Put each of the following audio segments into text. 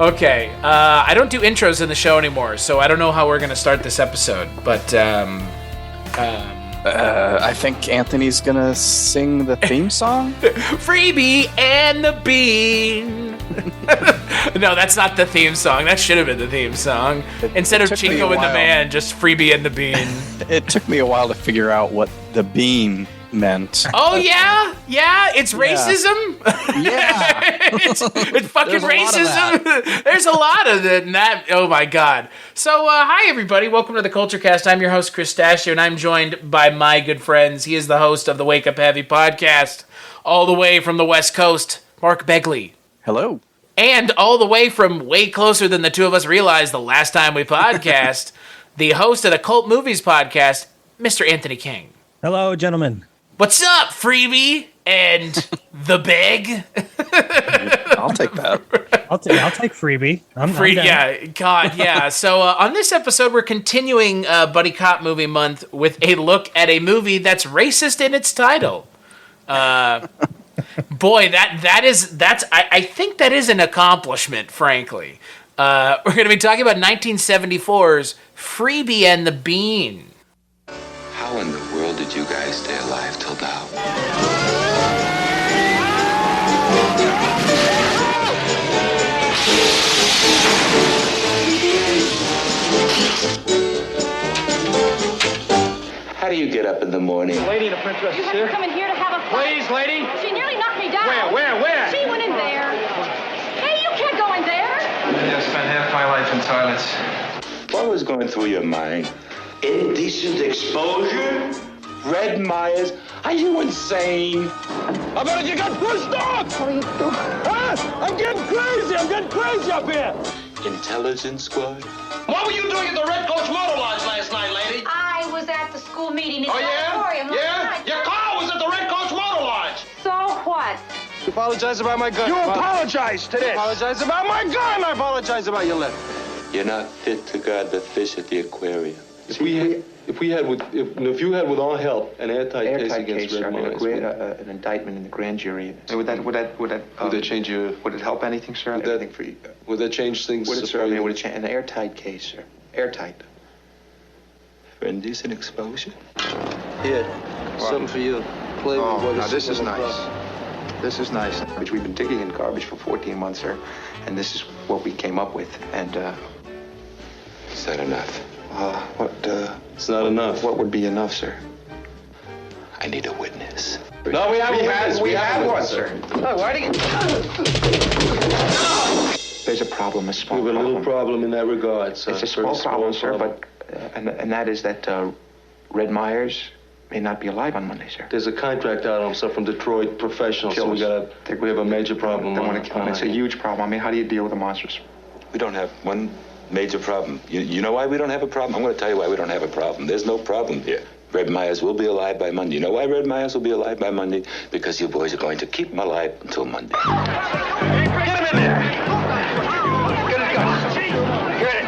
Okay, I don't do intros in the show anymore, so I don't know how we're going to start this episode, but, I think Anthony's gonna sing the theme song? Freebie and the Bean! No, that's not the theme song. That should have been the theme song. Instead of Chingo and the Man, just Freebie and the Bean. It took me a while to figure out what the bean meant. Oh, yeah? Yeah? It's racism? Yeah. It's fucking racism. There's a lot of it in that. Oh, my God. So, hi, everybody. Welcome to the Kulturecast. I'm your host, Chris Stachiw, and I'm joined by my good friends. He is the host of the Wake Up Heavy podcast, all the way from the West Coast, Mark Begley. Hello. And all the way from way closer than the two of us realized the last time we podcast, the host of the Cult Movies podcast, Mr. Anthony King. Hello, gentlemen. What's up, Freebie and the Beg? I'll take that. I'll take Freebie. I'm down. Yeah, God, yeah. So on this episode, we're continuing Buddy Cop Movie Month with a look at a movie that's racist in its title. Boy, I think that is an accomplishment, frankly. We're going to be talking about 1974's Freebie and the Bean. How in the world did you guys stay alive till now? How do you get up in the morning? Lady, the princess You is have here. to come in here to have a fight. Please, lady. She nearly knocked me down. Where? She went in there. Hey, you can't go in there. I spent half my life in silence. What was going through your mind? Indecent exposure? Red Myers? Are you insane? How about it? You got pushed off! What are you doing? Huh? I'm getting crazy up here! Intelligence squad? What were you doing at the Red Coach Motor Lodge last night, lady? I was at the school meeting in Oh, yeah? auditorium last Yeah? night. Your car was at the Red Coach Motor Lodge! So what? You apologize about my gun. You apologize to this. Apologize about my gun. I apologize about your lip. You're not fit to guard the fish at the aquarium. If you had with our help an airtight case against Red Myers, an indictment in the grand jury. Would that change your? Would it help anything, sir? Everything for you. Would that change things? Would it, sir? I mean, would it change an airtight case, sir? Airtight. For indecent exposure? Here, something for you. Play with what now is this is sitting on the nice. block. This is nice. We've been digging in garbage for 14 months, sir, and this is what we came up with. And Is that enough? It's not enough. What would be enough, sir? I need a witness. No, we have one, sir. Oh, why do you... There's a problem, a small We have a problem. little problem in that regard, sir. It's a small problem, sir, but and that is that Red Myers may not be alive on Monday, sir. There's a contract out on him, sir, from Detroit Professional, so we have a major problem. It's a huge problem. I mean, how do you deal with the monsters? We don't have one major problem. You know why we don't have a problem? I'm going to tell you why we don't have a problem. There's no problem here. Red Myers will be alive by Monday. You know why Red Myers will be alive by Monday? Because you boys are going to keep him alive until Monday. Get him in there! Get his gun. Get it.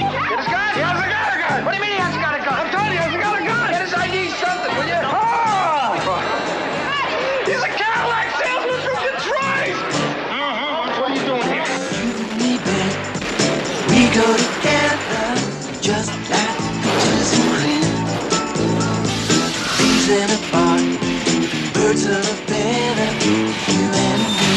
Get his gun? He hasn't got a gun! What do you mean he hasn't got a gun? I'm telling you, he hasn't got a gun! Get his ID something, will you? Oh! He's a Cadillac salesman from Detroit! What are you doing here? We go together, just like peaches and cream. Bees in a barn, birds of a feather, you and me.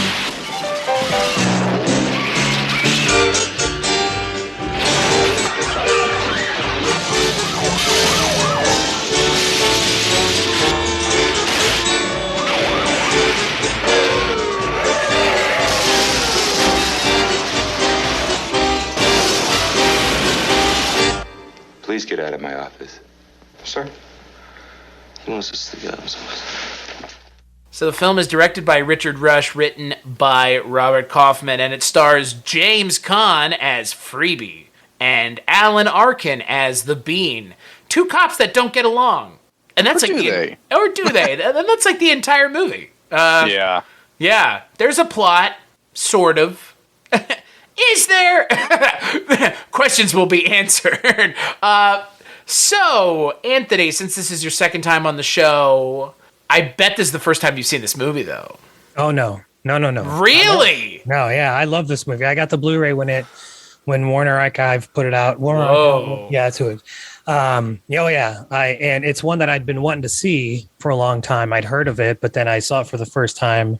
Please get out of my office. Sir? He wants us to get him. So the film is directed by Richard Rush, written by Robert Kaufman, and it stars James Caan as Freebie and Alan Arkin as the Bean. Two cops that don't get along. And that's Or like do they? Or do they? And that's like the entire movie. Yeah. Yeah, there's a plot, sort of. Is there? Questions will be answered. So, Anthony, since this is your second time on the show, I bet this is the first time you've seen this movie, though. Oh, no. No. Really? No, yeah, I love this movie. I got the Blu-ray when Warner Archive put it out. Whoa. Yeah, that's who it. And it's one that I'd been wanting to see for a long time. I'd heard of it, but then I saw it for the first time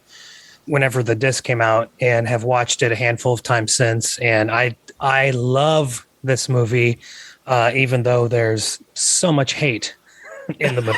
whenever the disc came out, and have watched it a handful of times since. And I love this movie, even though there's so much hate in the movie.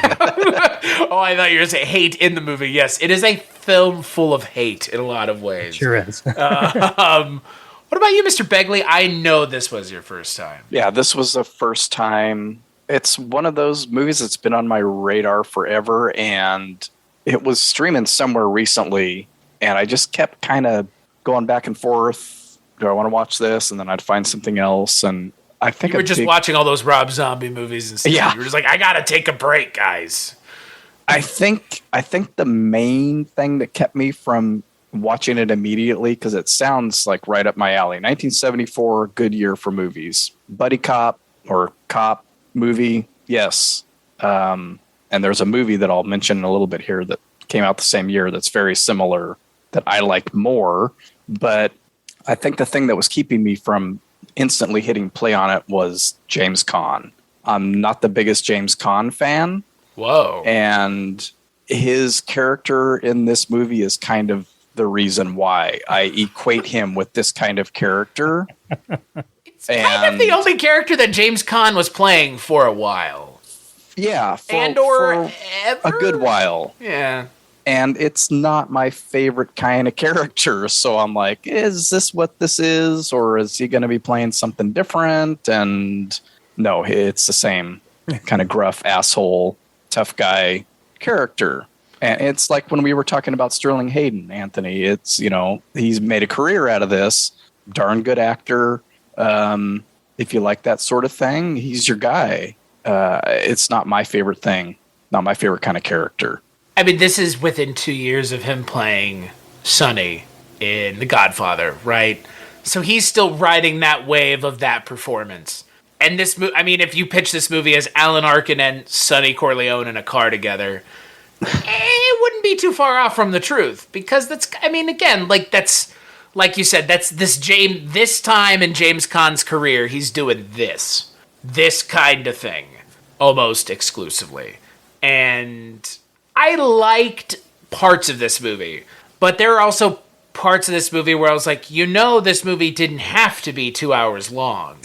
Oh, I thought you were going to say hate in the movie. Yes, it is a film full of hate in a lot of ways. Sure is. What about you, Mr. Begley? I know this was your first time. Yeah, this was the first time. It's one of those movies that's been on my radar forever, and it was streaming somewhere recently, and I just kept kind of going back and forth. Do I want to watch this? And then I'd find something else, and I think you were just watching all those Rob Zombie movies and stuff. Yeah. You were just like, I gotta take a break, guys. I think the main thing that kept me from watching it immediately, because it sounds like right up my alley. 1974, good year for movies. Buddy cop or cop movie, yes. And there's a movie that I'll mention a little bit here that came out the same year that's very similar that I like more. But I think the thing that was keeping me from instantly hitting play on it was James Caan. I'm not the biggest James Caan fan. Whoa. And his character in this movie is kind of the reason why I equate him with this kind of character. It's kind of the only character that James Caan was playing for a while. Yeah. For a good while. Yeah. And it's not my favorite kind of character. So I'm like, is this what this is? Or is he going to be playing something different? And no, it's the same kind of gruff asshole, tough guy character. And it's like when we were talking about Sterling Hayden, Anthony, it's, he's made a career out of this. Darn good actor. If you like that sort of thing, he's your guy. It's not my favorite thing. Not my favorite kind of character. I mean, this is within 2 years of him playing Sonny in The Godfather, right? So he's still riding that wave of that performance. And this movie, I mean, if you pitch this movie as Alan Arkin and Sonny Corleone in a car together, it wouldn't be too far off from the truth. Because that's, I mean, again, that's, like you said, that's this time in James Caan's career, he's doing this kind of thing, almost exclusively. And I liked parts of this movie, but there are also parts of this movie where I was like, this movie didn't have to be 2 hours long.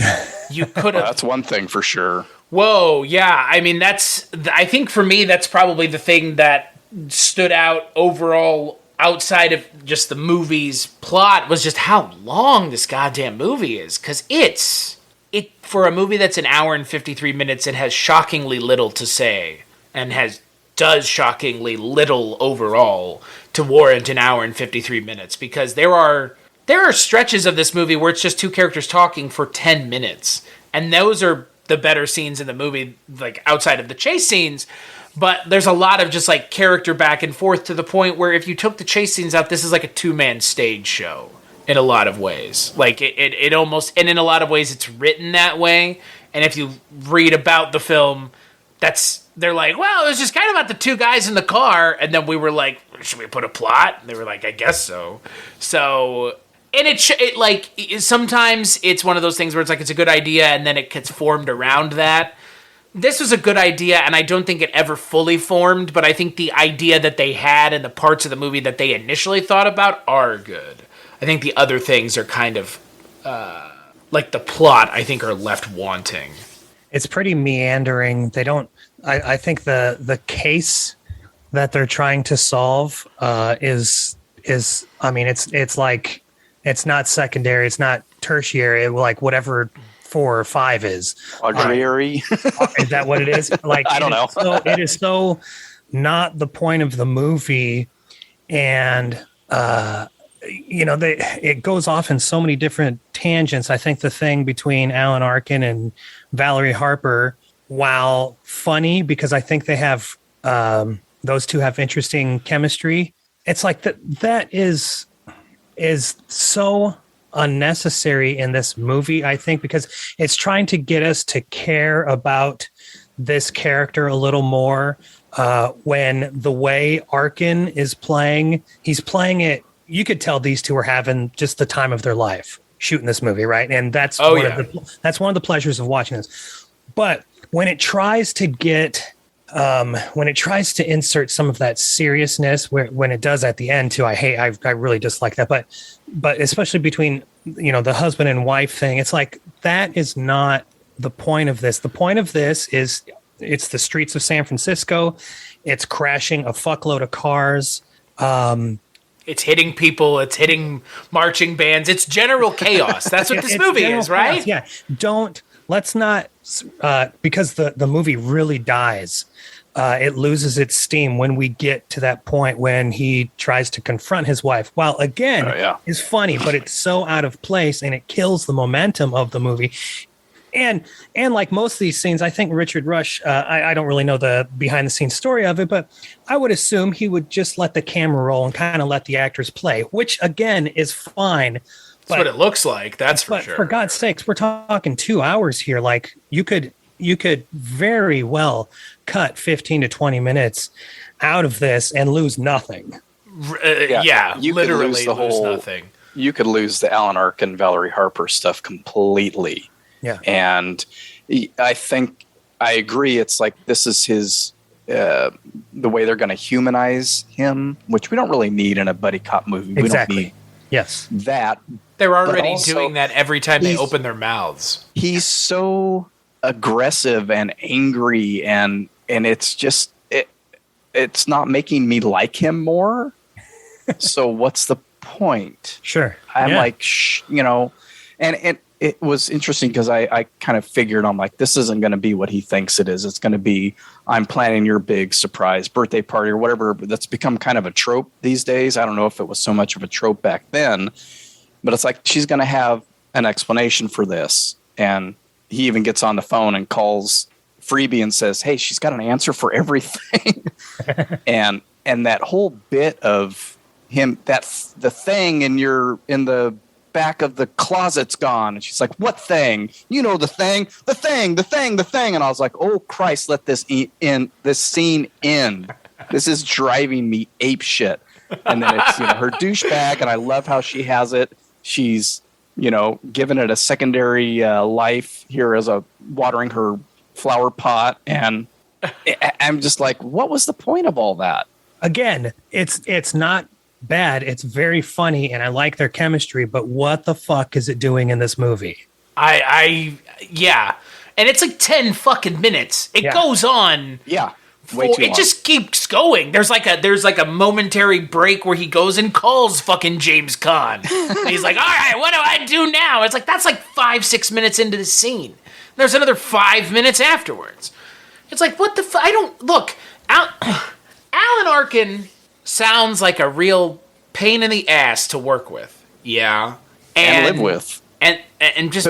You could have. That's one thing for sure. Whoa, yeah. I mean, I think for me, that's probably the thing that stood out overall outside of just the movie's plot was just how long this goddamn movie is. Because for a movie that's an hour and 53 minutes, it has shockingly little to say and does shockingly little overall to warrant an hour and 53 minutes, because there are stretches of this movie where it's just two characters talking for 10 minutes, and those are the better scenes in the movie, like outside of the chase scenes. But there's a lot of just like character back and forth to the point where if you took the chase scenes out, this is like a two-man stage show in a lot of ways. Like it almost, and in a lot of ways it's written that way. And if you read about the film, they're like, well, it was just kind of about the two guys in the car. And then we were like, should we put a plot? And they were like, I guess so. So, and sometimes it's one of those things where it's like, it's a good idea and then it gets formed around that. This was a good idea, and I don't think it ever fully formed, but I think the idea that they had and the parts of the movie that they initially thought about are good. I think the other things are kind of, like the plot, I think, are left wanting. It's pretty meandering. They don't. I think the case that they're trying to solve is. I mean, it's like it's not secondary. It's not tertiary. Like whatever 4 or 5 is. Auxiliary. Is that what it is? Like I don't know. It is so not the point of the movie, and it goes off in so many different tangents. I think the thing between Alan Arkin and Valerie Harper, while funny because I think they have those two have interesting chemistry, it's like that is so unnecessary in this movie, I think, because it's trying to get us to care about this character a little more, when the way Arkin is playing, he's playing it, you could tell these two are having just the time of their life shooting this movie, right? And that's that's one of the pleasures of watching this. But when it tries to insert some of that seriousness, when it does at the end too, I really dislike that. But especially between the husband and wife thing, it's like that is not the point of this. The point of this is it's the streets of San Francisco. It's crashing a fuckload of cars. It's hitting people. It's hitting marching bands. It's general chaos. That's what this movie is, right? Chaos, yeah. Let's not, because the movie really dies. It loses its steam when we get to that point when he tries to confront his wife. While again, is funny, but it's so out of place and it kills the momentum of the movie. And like most of these scenes, I think Richard Rush, I don't really know the behind the scenes story of it, but I would assume he would just let the camera roll and kind of let the actors play, which again is fine. That's what it looks like. That's for sure. For God's sakes, we're talking 2 hours here. Like you could very well cut 15 to 20 minutes out of this and lose nothing. You literally could lose the whole nothing. You could lose the Alan Arkin, Valerie Harper stuff completely. Yeah. And I think I agree. It's like this is his the way they're going to humanize him, which we don't really need in a buddy cop movie. Exactly. We don't need that. They're already doing that every time they open their mouths. He's so aggressive and angry, and it's just it's not making me like him more. So what's the point? Sure. I'm like, and it was interesting because I kind of figured, I'm like, this isn't going to be what he thinks it is. It's going to be, I'm planning your big surprise birthday party or whatever. But that's become kind of a trope these days. I don't know if it was so much of a trope back then, but it's like she's going to have an explanation for this. And he even gets on the phone and calls Freebie and says, hey, she's got an answer for everything. and that whole bit of him, the thing in the back of the closet's gone, and she's like, what thing? The thing. And I was like, oh Christ, let this scene end. This is driving me ape shit. And then it's her douchebag, and I love how she has it. She's given it a secondary life here as a watering her flower pot, and I'm just like, what was the point of all that? Again, it's not bad. It's very funny, and I like their chemistry, but what the fuck is it doing in this movie? And it's like 10 fucking minutes. It goes on. Yeah. Way too long. Just keeps going. There's like a momentary break where he goes and calls fucking James Caan. And he's like, all right, what do I do now? It's like, that's like 5-6 minutes into the scene. There's another 5 minutes afterwards. It's like, what the fuck? I don't, look, Alan Arkin sounds like a real pain in the ass to work with. Yeah. And live with. And just,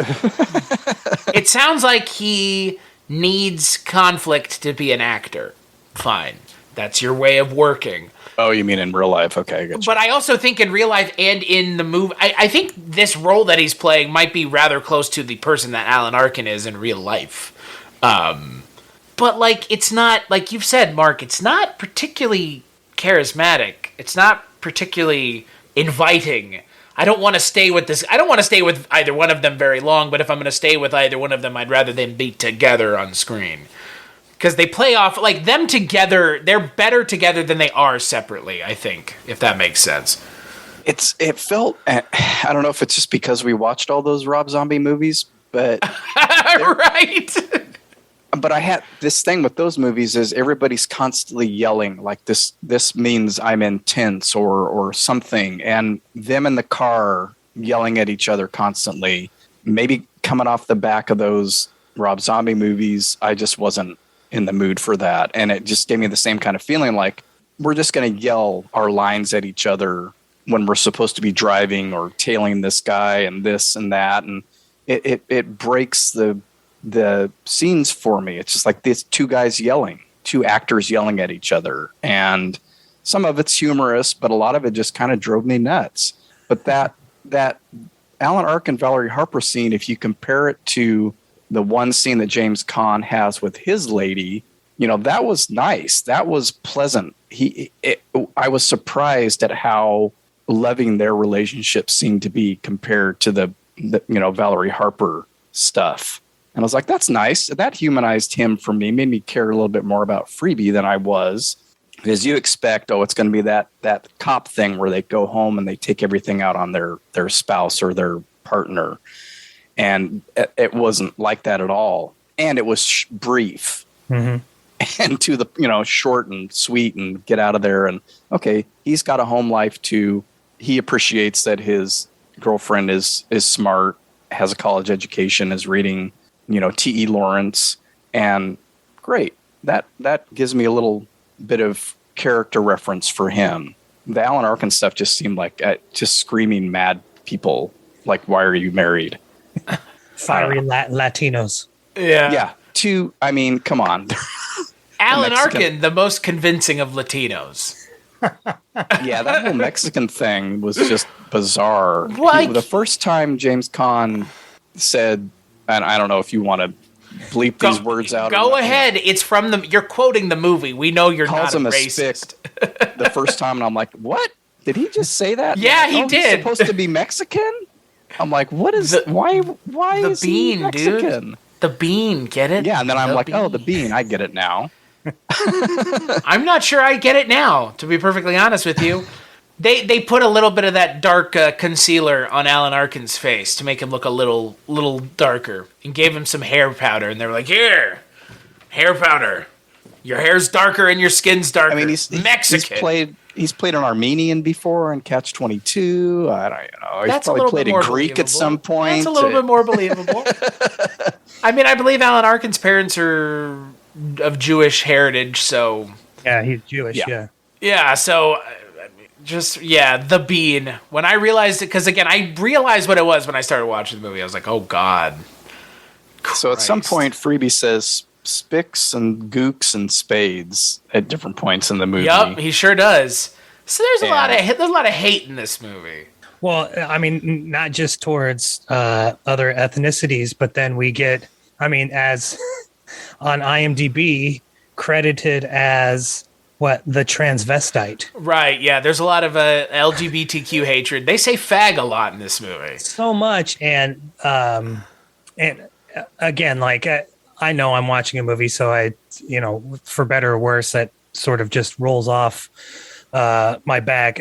it sounds like he needs conflict to be an actor. Fine. That's your way of working. Oh, you mean in real life? Okay, I got you. But I also think in real life and in the movie, I think this role that he's playing might be rather close to the person that Alan Arkin is in real life. But like, it's not, like you've said, Mark, it's not particularly charismatic. It's not particularly inviting. I don't want to stay with either one of them very long, but if I'm going to stay with either one of them, I'd rather them be together on screen. Because they play off, like, them together, they're better together than they are separately, I think, if that makes sense. It felt, I don't know if it's just because we watched all those Rob Zombie movies, but... Right! But I had this thing with those movies is everybody's constantly yelling, like, this means I'm intense or something, and them in the car yelling at each other constantly. Maybe coming off the back of those Rob Zombie movies, I just wasn't in the mood for that. And it just gave me the same kind of feeling like we're just going to yell our lines at each other when we're supposed to be driving or tailing this guy and this and that. And it breaks the scenes for me. It's just like these two actors yelling at each other. And some of it's humorous, but a lot of it just kind of drove me nuts. But that Alan Arkin, Valerie Harper scene, if you compare it to the one scene that James Caan has with his lady, that was nice. That was pleasant. I was surprised at how loving their relationship seemed to be compared to the Valerie Harper stuff. And I was like, that's nice. That humanized him for me, made me care a little bit more about Freebie than I was. Because you expect, it's going to be that cop thing where they go home and they take everything out on their spouse or their partner. And it wasn't like that at all. And it was brief. Mm-hmm. And to the, short and sweet and get out of there. And okay, he's got a home life too. He appreciates that his girlfriend is smart, has a college education, is reading, T.E. Lawrence. And great. That gives me a little bit of character reference for him. The Alan Arkin stuff just seemed like just screaming mad people. Like, why are you married? Fiery Latinos. Yeah. Come on. Alan Arkin, the most convincing of Latinos. Yeah, that whole Mexican thing was just bizarre. The first time James Caan said, and I don't know if you want to bleep these words out. Go ahead. It's from you're quoting the movie. We know you're not a racist. The first time, and I'm like, what? Did he just say that? Yeah, he did. He's supposed to be Mexican? I'm like, what is why the is bean, he Mexican? Dude. The bean, get it? Yeah, and then I'm like, bean. the bean, I get it now. I'm not sure I get it now, to be perfectly honest with you. They put a little bit of that dark concealer on Alan Arkin's face to make him look a little darker, and gave him some hair powder, and they were like, here, hair powder. Your hair's darker and your skin's darker. I mean, he's Mexican. He's played an Armenian before in Catch-22. I don't know. He's probably played a Greek at some point. That's a little bit more believable. I mean, I believe Alan Arkin's parents are of Jewish heritage, so... Yeah, he's Jewish, yeah. Yeah, so... the bean. When I realized it, because again, I realized what it was when I started watching the movie. I was like, oh, God. Christ. So at some point, Freebie says spicks and gooks and spades at different points in the movie. Yep, he sure does. So there's a lot of hate in this movie. Well, I mean, not just towards other ethnicities, but then we get, as on IMDb, credited as the transvestite. Right, yeah. There's a lot of LGBTQ hatred. They say fag a lot in this movie. So much, and again, I know I'm watching a movie, so I, for better or worse, that sort of just rolls off my back,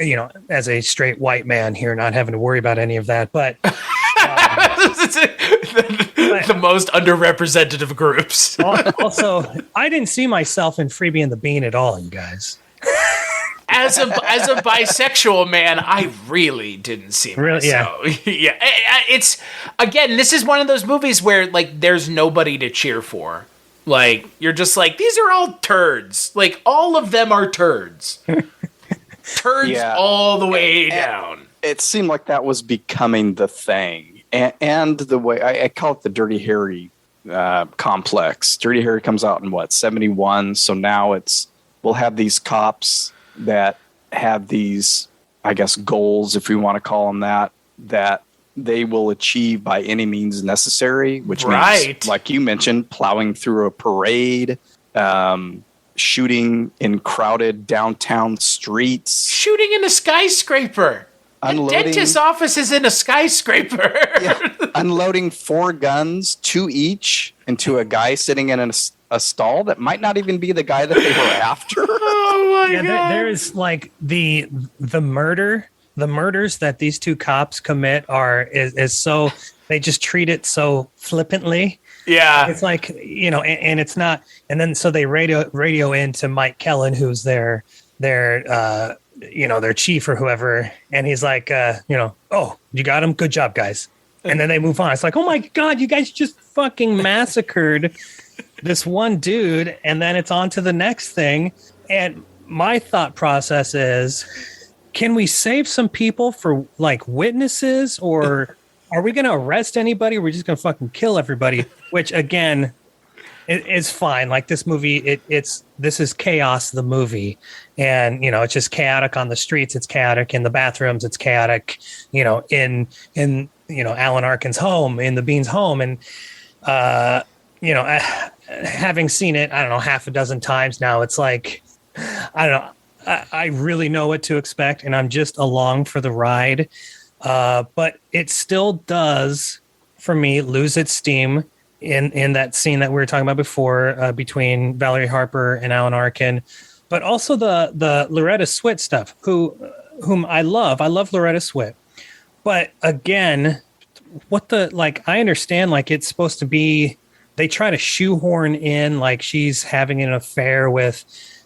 as a straight white man here, not having to worry about any of that. But the most underrepresented of groups. Also, I didn't see myself in Freebie and the Bean at all, you guys. As a bisexual man, I really didn't see myself. Yeah. It's, again, this is one of those movies where there's nobody to cheer for. You're just these are all turds. All of them are turds. Turds all the way down. It seemed like that was becoming the thing. And the way I call it the Dirty Harry complex. Dirty Harry comes out in 71. So now we'll have these cops that have these, I guess, goals, if we want to call them that they will achieve by any means necessary, which means, like you mentioned, plowing through a parade, shooting in crowded downtown streets. Shooting in a skyscraper. Unloading, the dentist's office is in a skyscraper. Unloading 4 guns, 2 each, into a guy sitting in a stall that might not even be the guy that they were after. Oh my God. There is the murders that these 2 cops commit is so, they just treat it so flippantly. Yeah. It's and it's not, and then so they radio into Mike Kellen, who's their chief or whoever, and he's like, oh, you got him? Good job, guys. And then they move on. It's like, oh my God, you guys just fucking massacred this one dude, and then it's on to the next thing. And my thought process is, can we save some people for witnesses, or are we going to arrest anybody? Or are we just going to fucking kill everybody? Which again, it's fine. This movie, this is Chaos, the movie. And, it's just chaotic on the streets. It's chaotic in the bathrooms. It's chaotic, in Alan Arkin's home, in the Bean's home. And, having seen it, I don't know, half a dozen times now, it's I don't know. I really know what to expect, and I'm just along for the ride. But it still does, for me, lose its steam in that scene that we were talking about before between Valerie Harper and Alan Arkin, but also the Loretta Swit stuff, whom I love. I love Loretta Swit. But again, I understand, like, it's supposed to be, they try to shoehorn in, like, she's having an affair with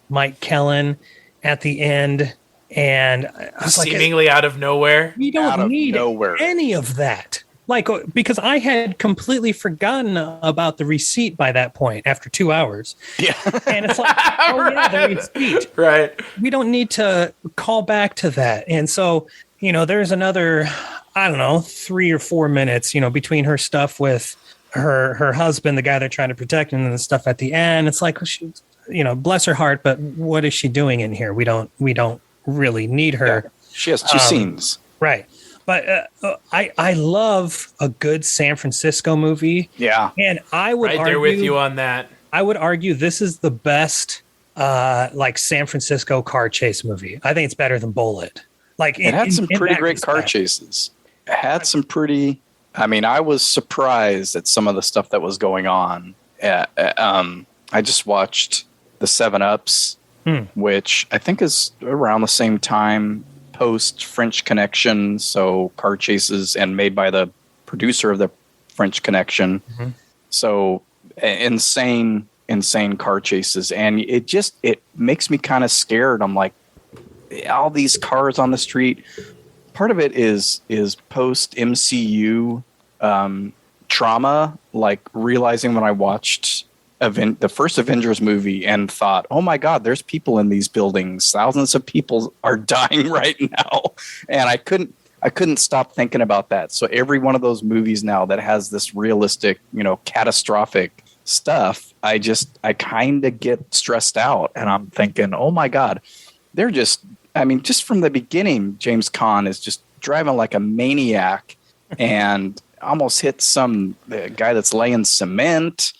Mike Kellen at the end. And I was seemingly out of nowhere. We don't need any of that. Like, because I had completely forgotten about the receipt by that point after 2 hours. Yeah. And it's like, oh, yeah, the receipt. Right. We don't need to call back to that. And so, there's another, I don't know, 3 or 4 minutes, between her stuff with her husband, the guy they're trying to protect, and then the stuff at the end. It's like, bless her heart, but what is she doing in here? We don't really need her. Yeah. She has 2 scenes. Right. But I love a good San Francisco movie. Yeah. And I would argue, there with you on that. I would argue this is the best San Francisco car chase movie. I think it's better than Bullet. It had some pretty great car chases. It had some pretty, I was surprised at some of the stuff that was going on. I just watched the 7-Ups, which I think is around the same time, post French Connection, so car chases, and made by the producer of the French Connection. Mm-hmm. So insane car chases, and it makes me kind of scared. I'm like, all these cars on the street. Part of it is post MCU trauma, like realizing when I watched the first Avengers movie and thought, oh my God, there's people in these buildings. Thousands of people are dying right now. And I couldn't stop thinking about that. So every one of those movies now that has this realistic, catastrophic stuff, I kind of get stressed out, and I'm thinking, oh my God, they're just from the beginning, James Caan is just driving like a maniac and almost hits some guy that's laying cement.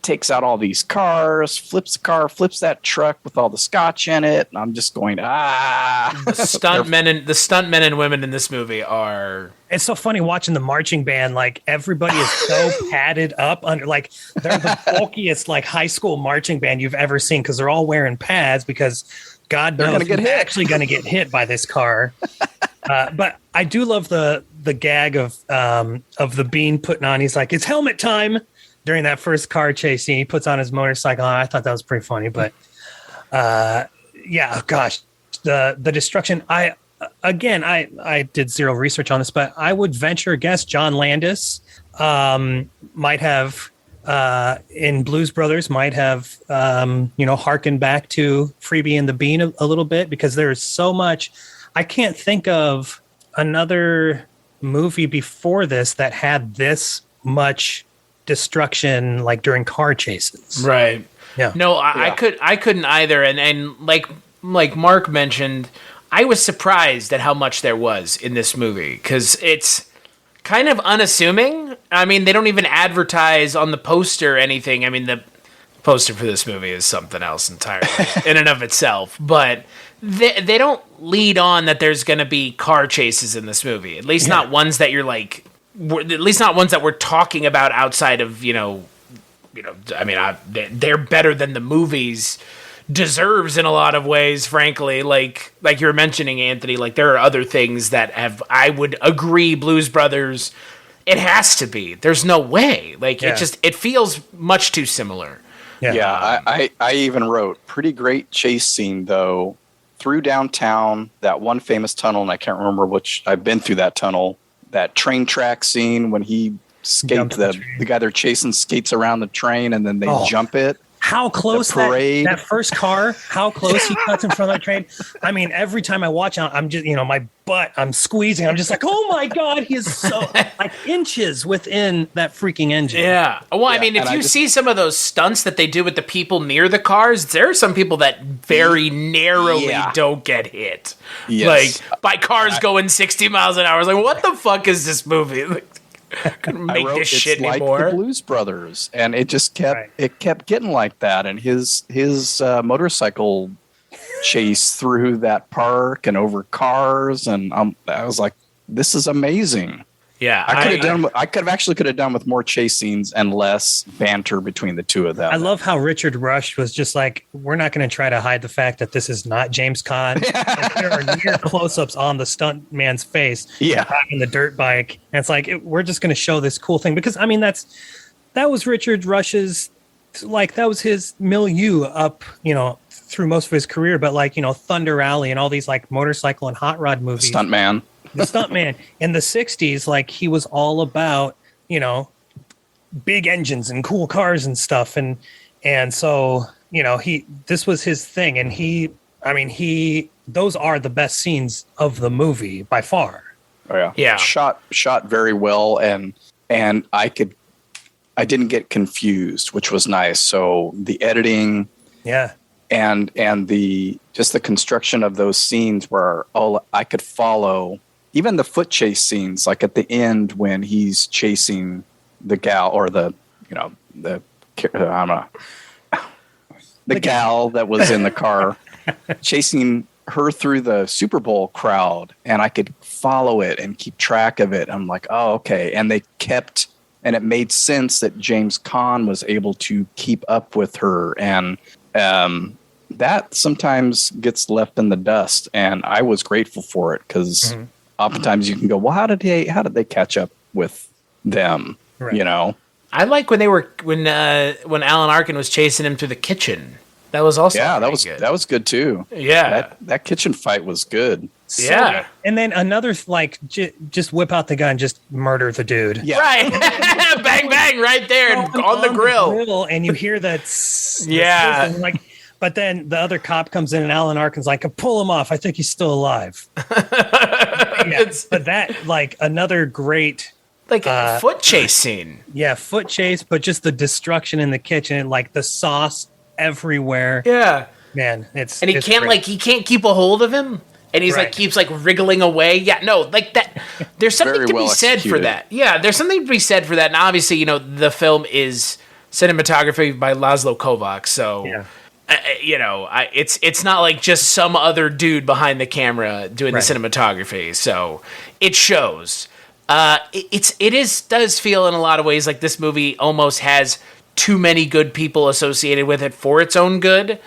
Takes out all these cars, flips that truck with all the scotch in it, and I'm just going, The stunt men and women in this movie are. It's so funny watching the marching band. Like, everybody is so padded up under, like, they're the bulkiest like high school marching band you've ever seen, because they're all wearing pads, because God knows who's actually going to get hit by this car. But I do love the gag of the Bean putting on. He's like, it's helmet time. During that first car chase scene, he puts on his motorcycle. I thought that was pretty funny, but gosh, the destruction. I did zero research on this, but I would venture a guess John Landis might have in Blues Brothers might have harkened back to Freebie and the Bean a little bit, because there's so much. I can't think of another movie before this that had this much destruction, like during car chases. Right. Yeah. No, I couldn't either. And like Mark mentioned, I was surprised at how much there was in this movie, because it's kind of unassuming. They don't even advertise on the poster or anything. The poster for this movie is something else entirely in and of itself, but they don't lead on that there's going to be car chases in this movie. At least not ones that you're like, at least not ones that we're talking about outside of, they're better than the movies deserves in a lot of ways, frankly. Like you were mentioning, Anthony, like there are other things that I would agree, Blues Brothers, it has to be. There's no way. It feels much too similar. Yeah. I even wrote pretty great chase scene though, through downtown, that one famous tunnel, and I can't remember which. I've been through that tunnel. That train track scene when he skates, the guy they're chasing skates around the train, and then they jump it. How close that first car, how close he cuts in front of that train. Every time I watch it, I'm just, my butt, I'm squeezing. I'm just like, oh my God, he is so like inches within that freaking engine. Yeah. Well, if you see some of those stunts that they do with the people near the cars, there are some people that very narrowly don't get hit. Yes. Like by cars going 60 miles an hour. I was like, what the fuck is this movie? Couldn't make this shit anymore. Like the Blues Brothers, and it just kept getting like that. And his motorcycle chase through that park and over cars, and I was like, this is amazing. Yeah, I could have done with more chase scenes and less banter between the two of them. I love how Richard Rush was just like, we're not going to try to hide the fact that this is not James Caan. Like, there are near close-ups on the stunt man's face, driving the dirt bike, and it's like we're just going to show this cool thing because I mean that was Richard Rush's, like that was his milieu up, you know, through most of his career. But like, you know, Thunder Alley and all these like motorcycle and hot rod movies, the stuntman in the 60s, like he was all about, you know, big engines and cool cars and stuff. And so, you know, this was his thing. And those are the best scenes of the movie by far. Oh yeah. Yeah. Shot very well. And I didn't get confused, which was nice. So the editing. Yeah. And the construction of those scenes where I could follow. Even the foot chase scenes, like at the end when he's chasing the gal or the gal that was in the car, chasing her through the Super Bowl crowd, and I could follow it and keep track of it. I'm like, oh, okay. And it made sense that James Caan was able to keep up with her, and that sometimes gets left in the dust. And I was grateful for it because. Mm-hmm. Oftentimes you can go, well, how did they catch up with them? Right. You know, I like when Alan Arkin was chasing him through the kitchen. That was also good. That was good too. Yeah, that kitchen fight was good. So, yeah, and then another like just whip out the gun, just murder the dude. Yeah, right. Bang bang, right there on the grill, and you hear that. Yeah, like. But then the other cop comes in and Alan Arkin's like, pull him off. I think he's still alive. But that, like, another great... Like a foot chase scene. Yeah, foot chase, but just the destruction in the kitchen and, like, the sauce everywhere. Yeah. Man, he can't keep a hold of him. And he's keeps wriggling away. Yeah, no, like that. There's something to be said for that. Yeah, there's something to be said for that. And obviously, you know, the film is cinematography by Laszlo Kovacs. So... Yeah. You know, it's not like just some other dude behind the camera doing the cinematography. So it shows. It does feel in a lot of ways like this movie almost has too many good people associated with it for its own good.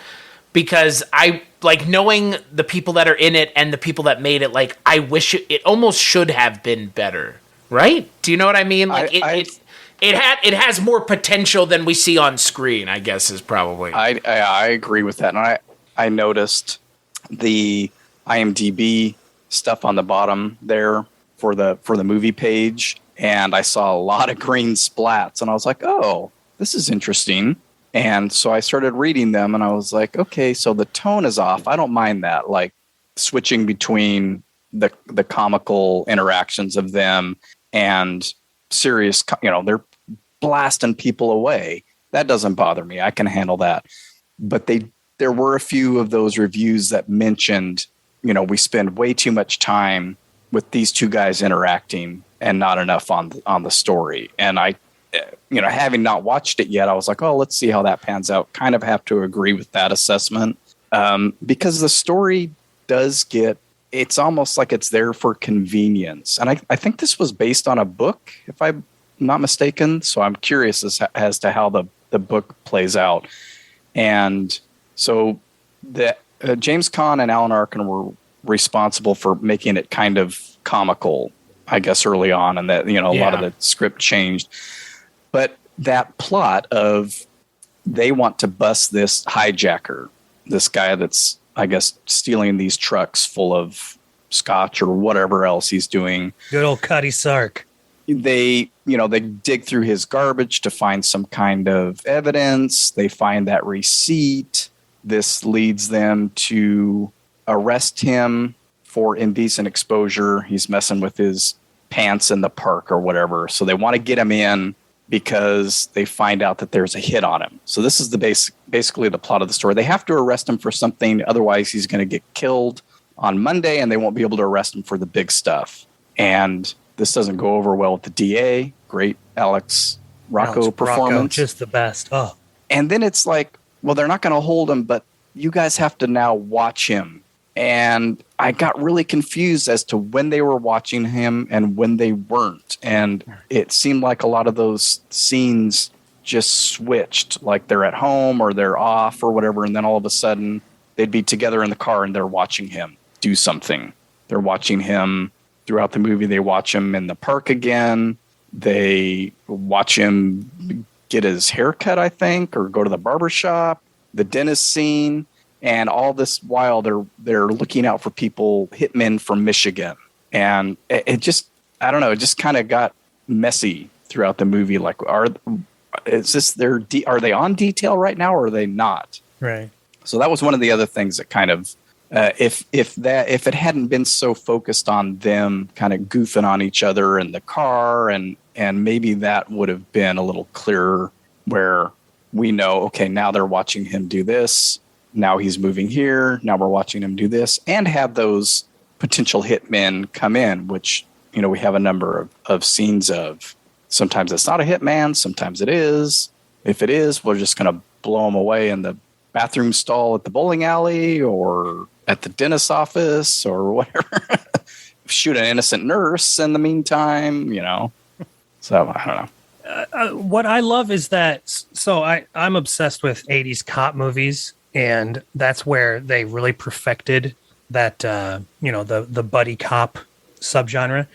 Because I like knowing the people that are in it and the people that made it. Like I wish it almost should have been better. Right? Do you know what I mean? Like it has more potential than we see on screen, I guess, is probably. I agree with that. And I noticed the IMDb stuff on the bottom there for the movie page, and I saw a lot of green splats, and I was like, oh, this is interesting. And so I started reading them, and I was like, okay, so the tone is off. I don't mind that, like switching between the comical interactions of them and serious, you know, they're blasting people away. That doesn't bother me. I can handle that. But there were a few of those reviews that mentioned, you know, we spend way too much time with these two guys interacting and not enough on the story. And I, you know, having not watched it yet, I was like, oh, let's see how that pans out. Kind of have to agree with that assessment because the story does it's almost like it's there for convenience. And I think this was based on a book, if I'm not mistaken. So I'm curious as to how the book plays out. And so James Caan and Alan Arkin were responsible for making it kind of comical, I guess, early on. And that, you know, a lot of the script changed. But that plot of they want to bust this hijacker, this guy that's, I guess, stealing these trucks full of scotch or whatever else he's doing. Good old Cutty Sark. They dig through his garbage to find some kind of evidence. They find that receipt. This leads them to arrest him for indecent exposure. He's messing with his pants in the park or whatever. So they want to get him in because they find out that there's a hit on him. So this is basically the plot of the story. They have to arrest him for something. Otherwise, he's going to get killed on Monday, and they won't be able to arrest him for the big stuff. And this doesn't go over well with the DA. Great Alex Rocco performance. Just the best. Oh. And then it's like, well, they're not going to hold him, but you guys have to now watch him. And I got really confused as to when they were watching him and when they weren't. And it seemed like a lot of those scenes just switched, like they're at home or they're off or whatever. And then all of a sudden they'd be together in the car and they're watching him do something. They're watching him throughout the movie. They watch him in the park again. They watch him get his haircut, I think, or go to the barber shop, the dentist scene. And all this while they're looking out for people, hitmen from Michigan. And it just, I don't know, it just kind of got messy throughout the movie. Like, are they on detail right now or are they not? Right. So that was one of the other things that kind of, if it hadn't been so focused on them kind of goofing on each other in the car, and maybe that would have been a little clearer, where we know, okay, now they're watching him do this. Now he's moving here. Now we're watching him do this, and have those potential hitmen come in, which, you know, we have a number of scenes of. Sometimes it's not a hitman. Sometimes it is. If it is, we're just going to blow him away in the bathroom stall at the bowling alley or at the dentist's office or whatever. Shoot an innocent nurse in the meantime, you know. So I don't know. What I love is that, so I'm obsessed with 80s cop movies, and that's where they really perfected that, the buddy cop subgenre.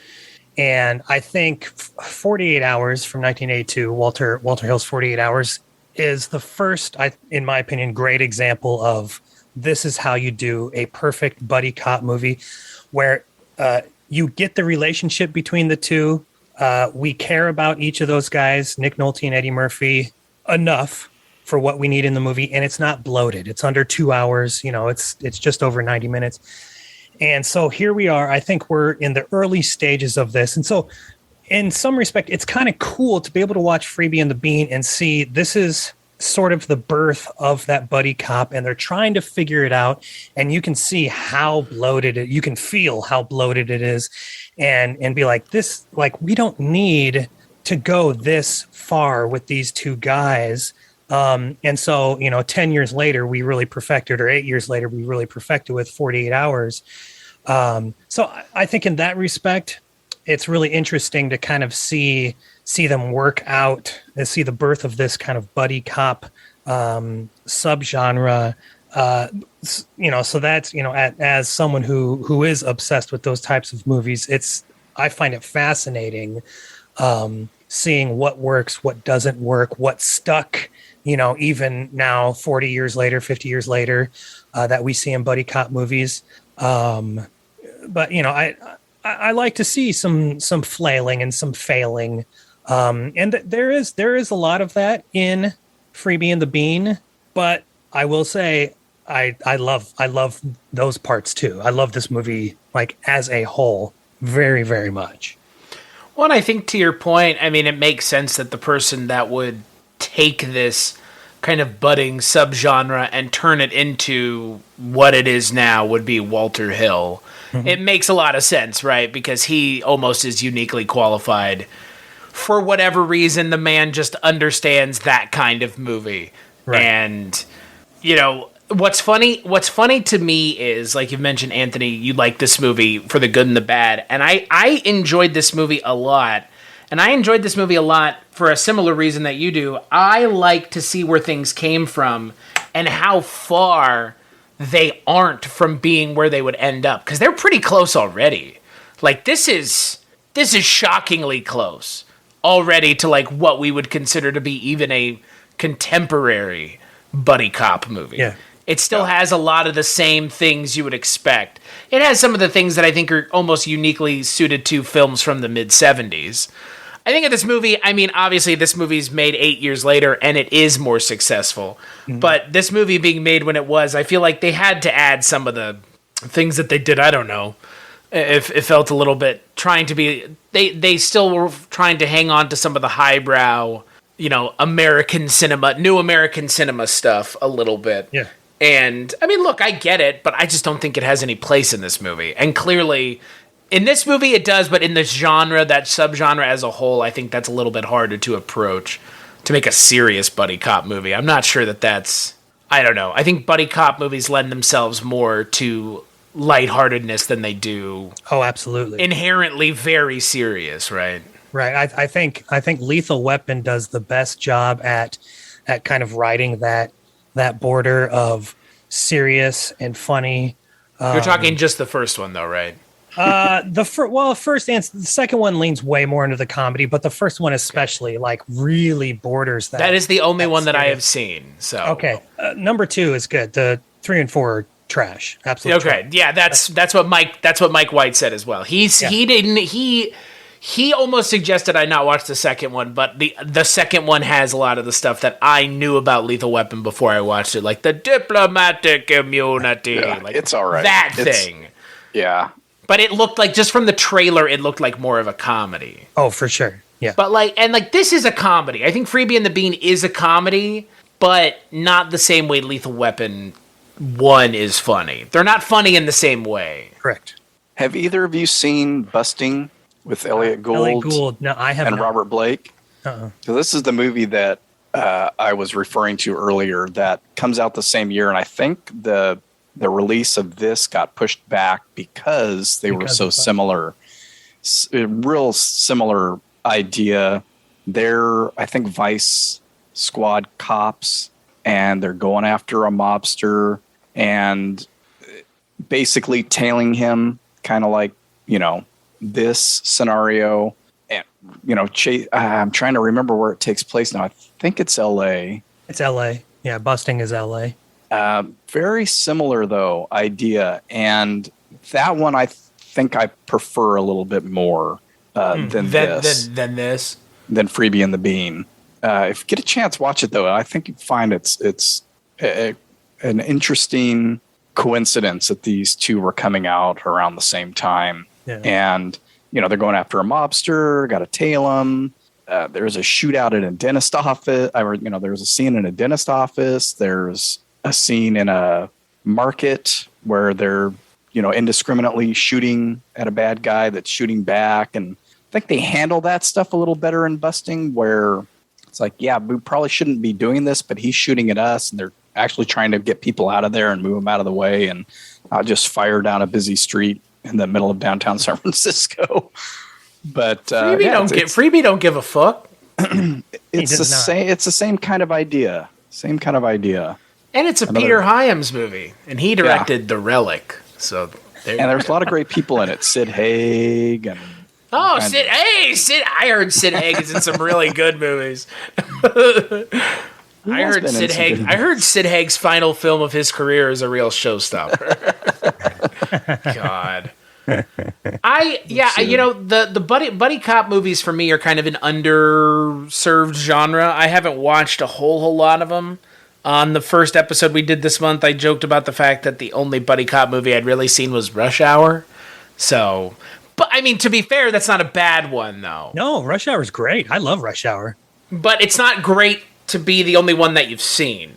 And I think 48 Hours from 1982, Walter Hill's 48 Hours, is the first, in my opinion, great example of this is how you do a perfect buddy cop movie, where you get the relationship between the two. We care about each of those guys, Nick Nolte and Eddie Murphy, enough for what we need in the movie, and it's not bloated. It's under 2 hours. You know, it's just over 90 minutes. And so here we are. I think we're in the early stages of this. And so in some respect, it's kind of cool to be able to watch Freebie and the Bean and see this is sort of the birth of that buddy cop, and they're trying to figure it out. And you can see how bloated you can feel how bloated it is, and be like, this, like, we don't need to go this far with these two guys. And so, 10 years later, we really perfected, or 8 years later, we really perfected with 48 Hours. So I think in that respect, it's really interesting to kind of see them work out and see the birth of this kind of buddy cop subgenre. So that's, as someone who is obsessed with those types of movies, I find it fascinating seeing what works, what doesn't work, what stuck, even now, 40 years later, 50 years later, that we see in buddy cop movies. But I like to see some flailing and some failing. And there is a lot of that in Freebie and the Bean, but I will say I love those parts too. I love this movie, like, as a whole, very, very much. Well, and I think to your point, I mean, it makes sense that the person that would take this kind of budding subgenre and turn it into what it is now would be Walter Hill. Mm-hmm. It makes a lot of sense, right? Because he almost is uniquely qualified. For whatever reason, the man just understands that kind of movie. Right. And, what's funny to me is, like you've mentioned, Anthony, you like this movie for the good and the bad. And I enjoyed this movie a lot. And I enjoyed this movie a lot for a similar reason that you do. I like to see where things came from and how far they aren't from being where they would end up. Because they're pretty close already. Like, this is shockingly close already to, like, what we would consider to be even a contemporary buddy cop movie. Yeah. It still has a lot of the same things you would expect. It has some of the things that I think are almost uniquely suited to films from the mid-'70s. I think of this movie, I mean, obviously this movie's made 8 years later, and it is more successful. Mm-hmm. But this movie being made when it was, I feel like they had to add some of the things that they did. I don't know. It felt a little bit trying to be... They still were trying to hang on to some of the highbrow, American cinema, new American cinema stuff a little bit. Yeah. And, I mean, look, I get it, but I just don't think it has any place in this movie. And clearly, in this movie it does, but in this genre, that subgenre as a whole, I think that's a little bit harder to approach to make a serious buddy cop movie. I'm not sure that's... I don't know. I think buddy cop movies lend themselves more to lightheartedness than they do Oh, absolutely. inherently very serious, right? Right. I think Lethal Weapon does the best job at kind of riding that border of serious and funny. You're talking just the first one, though, right? First and the second one leans way more into the comedy, but the first one especially like really borders that. That is the only one that I serious. have seen. So Okay, number 2 is good. The 3 and 4 are trash. Absolutely. okay, trash. yeah, that's what Mike White said as well. He almost suggested I not watch the second one, but the second one has a lot of the stuff that I knew about Lethal Weapon before I watched it, like the diplomatic immunity. Yeah, like it's all right. That thing. Yeah. But it looked like, just from the trailer, it looked like more of a comedy. Oh, for sure. Yeah. But this is a comedy. I think Freebie and the Bean is a comedy, but not the same way Lethal Weapon 1 is funny. They're not funny in the same way. Correct. Have either of you seen Busting with Elliot Gould, Elliot Gould. No, I have and not. Robert Blake? So this is the movie that I was referring to earlier that comes out the same year, and I think the release of this got pushed back because they were so similar. Real similar idea. They're, I think, Vice Squad cops, and they're going after a mobster and basically tailing him, kind of like, this scenario. And, I'm trying to remember where it takes place now. I think it's L.A. It's L.A. Yeah, Busting is L.A. Very similar, though, idea. And that one I think I prefer a little bit more than this. Than Freebie and the Bean. If you get a chance, watch it, though. I think you find it's an interesting coincidence that these two were coming out around the same time. Yeah. And, they're going after a mobster, got to tail him. There's a shootout at a dentist office. There's a scene in a dentist office. There's a scene in a market where they're, indiscriminately shooting at a bad guy that's shooting back. And I think they handle that stuff a little better in Busting, where it's like, yeah, we probably shouldn't be doing this, but he's shooting at us, and they're actually trying to get people out of there and move them out of the way, and not just fire down a busy street in the middle of downtown San Francisco. But Freebie don't give a fuck. It's the same kind of idea. And it's a Peter Hyams movie, and he directed The Relic. So there's a lot of great people in it. Sid Haig and Sid. I heard Sid Haig is in some really good movies. I heard Sid Haig's final film of his career is a real showstopper. God. The buddy cop movies for me are kind of an underserved genre. I haven't watched a whole lot of them. On the first episode we did this month, I joked about the fact that the only buddy cop movie I'd really seen was Rush Hour. So, but I mean, to be fair, that's not a bad one, though. No, Rush Hour's great. I love Rush Hour. But it's not great to be the only one that you've seen,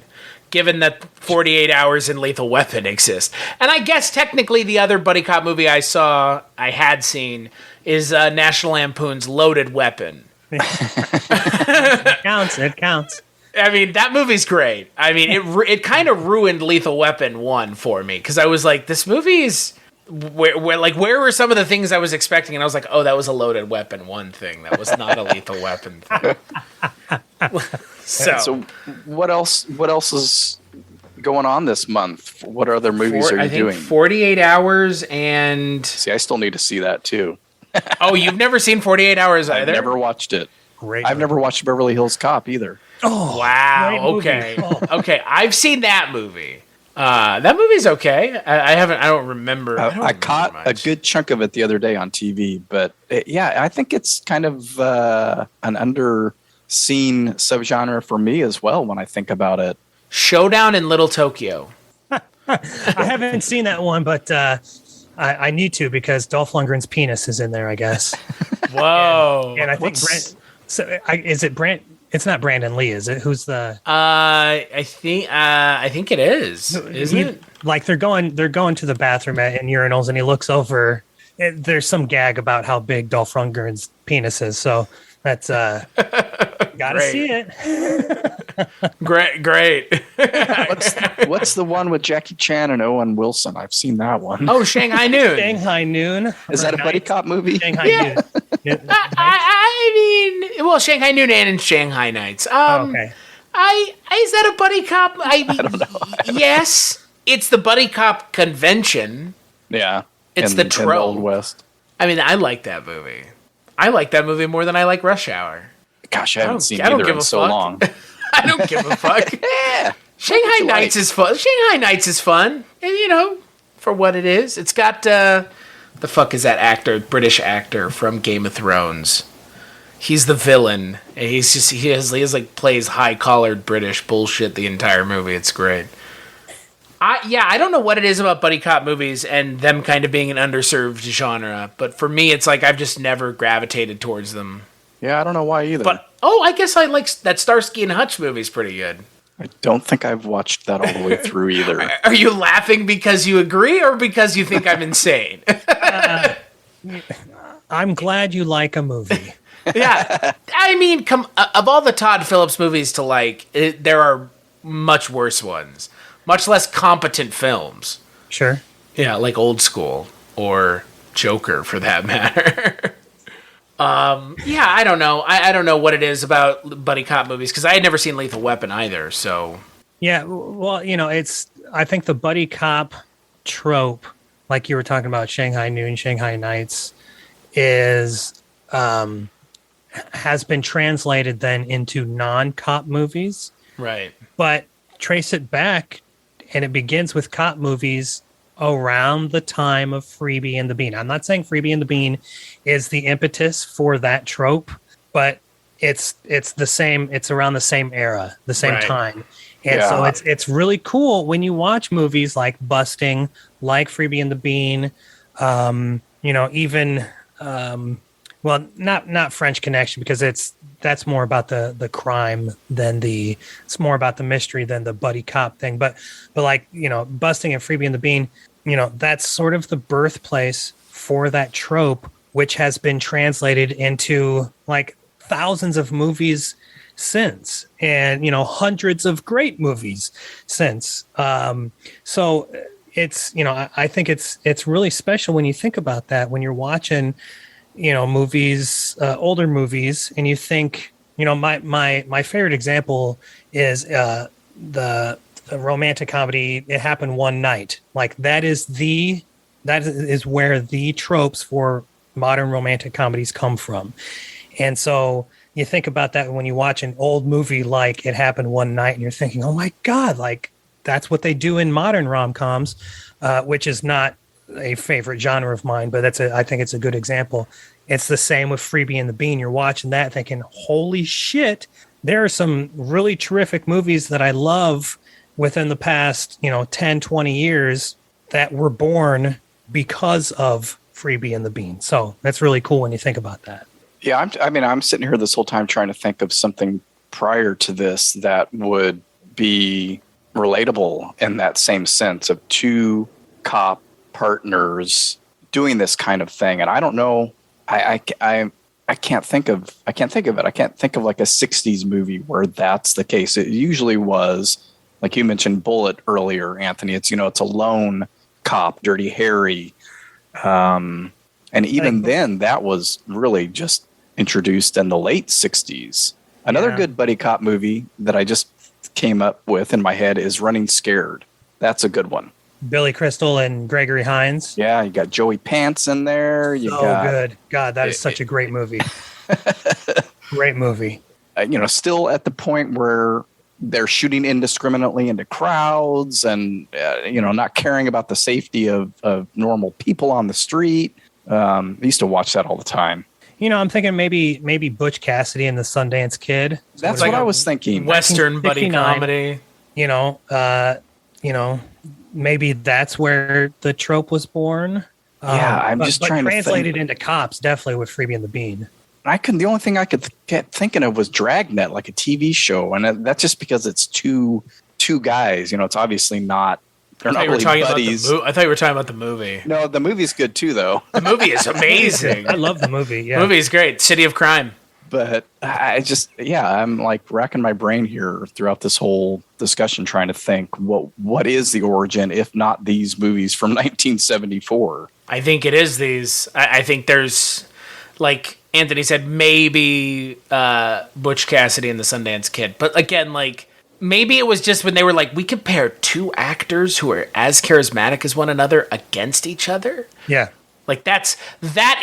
given that 48 Hours and Lethal Weapon exist. And I guess technically the other buddy cop movie I had seen, is National Lampoon's Loaded Weapon. It counts. I mean, that movie's great. I mean, it kind of ruined Lethal Weapon 1 for me, because I was like, this movie's... Where were some of the things I was expecting? And I was like, oh, that was a Loaded Weapon 1 thing. That was not a Lethal Weapon thing. So what else is going on this month? What other movies are you doing? 48 Hours and... See, I still need to see that, too. Oh, you've never seen 48 Hours either? I've never watched it. Great. I've never watched Beverly Hills Cop either. Oh, wow. Okay. Okay. I've seen that movie. That movie's okay. I don't remember. I caught a good chunk of it the other day on TV, but I think it's kind of an underseen subgenre for me as well when I think about it. Showdown in Little Tokyo. I haven't seen that one, but I need to, because Dolph Lundgren's penis is in there, I guess. Whoa. And I think is it Brent? It's not Brandon Lee, is it? Who's the? I think it is. Isn't it? Like they're going to the bathroom in urinals, and he looks over. There's some gag about how big Dolph Lundgren's penis is, so that's gotta see it. Great. What's the one with Jackie Chan and Owen Wilson? I've seen that one. Oh, Shanghai Noon. Shanghai Noon. Is that a buddy cop movie? Shanghai Noon. I mean, well, Shanghai Noon and Shanghai Nights. Okay. Is that a buddy cop? I don't know. Yes, it's the buddy cop convention. Yeah. It's the trope. In the Old West. I mean, I like that movie. I like that movie more than I like Rush Hour. Gosh, I haven't seen either in so long. I don't give a fuck. Yeah. Shanghai Nights is fun. Shanghai Nights is fun. And, for what it is. It's got, the fuck is that actor, British actor from Game of Thrones? He's the villain. And he plays high-collared British bullshit the entire movie. It's great. I don't know what it is about buddy cop movies and them kind of being an underserved genre, but for me, it's like I've just never gravitated towards them. Yeah, I don't know why either. But, I guess I like that Starsky and Hutch movie's pretty good. I don't think I've watched that all the way through either. Are you laughing because you agree or because you think I'm insane? I'm glad you like a movie. Yeah. I mean, of all the Todd Phillips movies to like, there are much worse ones. Much less competent films. Sure. Yeah, like Old School or Joker, for that matter. Yeah, I don't know. I don't know what it is about buddy cop movies, because I had never seen Lethal Weapon either, so... Yeah, well, I think the buddy cop trope, like you were talking about Shanghai Noon, Shanghai Nights, has been translated then into non-cop movies. Right. But trace it back, and it begins with cop movies around the time of Freebie and the Bean. I'm not saying Freebie and the Bean is the impetus for that trope, but it's the same. It's around the same era, the same time. And so it's really cool when you watch movies like Busting, like Freebie and the Bean, even not French Connection, because that's more about the crime than it's more about the mystery than the buddy cop thing. But like, Busting and Freebie and the Bean, that's sort of the birthplace for that trope, which has been translated into like thousands of movies since, and hundreds of great movies since. So it's I think it's really special when you think about that, when you're watching movies, older movies, and you think, my favorite example is the romantic comedy It Happened One Night. Like that is where the tropes for modern romantic comedies come from. And so you think about that when you watch an old movie like It Happened One Night, and you're thinking, oh my God, like that's what they do in modern rom-coms, which is not a favorite genre of mine, but I think it's a good example. It's the same with Freebie and the Bean. You're watching that thinking, holy shit, there are some really terrific movies that I love within the past, 10, 20 years that were born because of Freebie and the Bean. So that's really cool when you think about that. Yeah, I'm sitting here this whole time trying to think of something prior to this that would be relatable in that same sense of two cop partners doing this kind of thing. And I don't know, I can't think of it. I can't think of like a 60s movie where that's the case. It usually was, like you mentioned Bullet earlier, Anthony. It's, it's a lone cop, Dirty Harry. And even then that was really just introduced in the late 60s. Another good buddy cop movie that I just came up with in my head is Running Scared. That's a good one. Billy Crystal and Gregory Hines. Yeah, you got Joey Pants in there. Good. God, that is such a great movie. Great movie. Still at the point where they're shooting indiscriminately into crowds and, not caring about the safety of normal people on the street. I used to watch that all the time. I'm thinking maybe Butch Cassidy and the Sundance Kid. That's what I was thinking. Western buddy comedy. Maybe that's where the trope was born. I'm just trying to translated into cops, definitely with Freebie and the Bean. The only thing I could get thinking of was Dragnet, like a TV show, and that's just because it's two guys. It's obviously not. They're not really buddies. I thought you were talking about the movie. No, the movie's good too, though. The movie is amazing. I love the movie. Yeah, the movie is great. City of Crime. But I'm like racking my brain here throughout this whole discussion, trying to think what is the origin, if not these movies from 1974. I think it is these. I think there's, like Anthony said, maybe Butch Cassidy and the Sundance Kid. But again, like, maybe it was just when they were like, we could pair two actors who are as charismatic as one another against each other. Yeah. Like that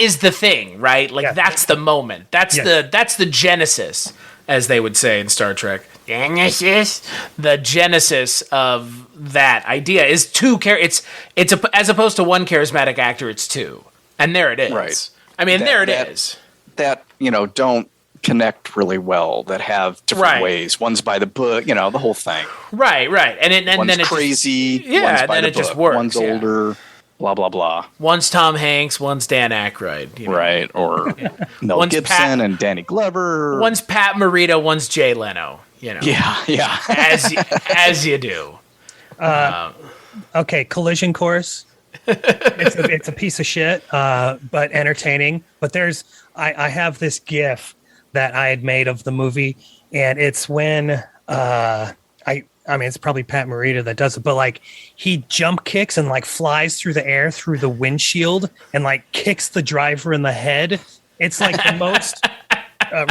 is the thing, right? Like that's the moment. That's the genesis, as they would say in Star Trek. Genesis. The genesis of that idea is two as opposed to one charismatic actor, it's two. And there it is. Right. I mean, there it is. That, don't connect really well, that have different ways. One's by the book, the whole thing. Right. And one's then it's crazy. One's by then it just works. One's older. Blah blah blah. One's Tom Hanks, one's Dan Aykroyd, right? Or Mel Gibson and Danny Glover. One's Pat Morita, one's Jay Leno. Yeah. as you do. Okay, Collision Course. It's a piece of shit, but entertaining. But I have this GIF that I had made of the movie, and it's when I mean, it's probably Pat Morita that does it, but like he jump kicks and like flies through the air through the windshield and like kicks the driver in the head. It's like the most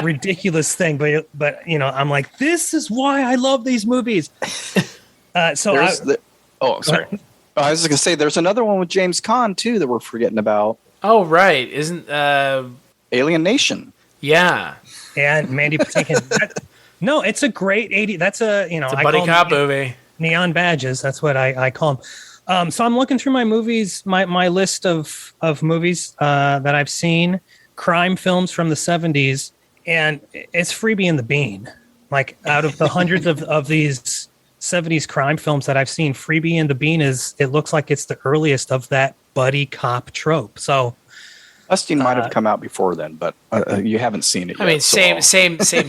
ridiculous thing, but I'm like, this is why I love these movies. Sorry. I was just gonna say there's another one with James Caan too that we're forgetting about. Oh right, isn't Alien Nation? Yeah, and Mandy Patinkin. No, it's a great 80. That's it's a buddy cop movie. Neon Badges. That's what I call them. So I'm looking through my movies, my list of movies that I've seen, crime films from the 70s, and it's Freebie and the Bean. Like out of the hundreds of these 70s crime films that I've seen, Freebie and the Bean it looks like it's the earliest of that buddy cop trope. So Busting might have come out before then, but you haven't seen it yet. I mean, same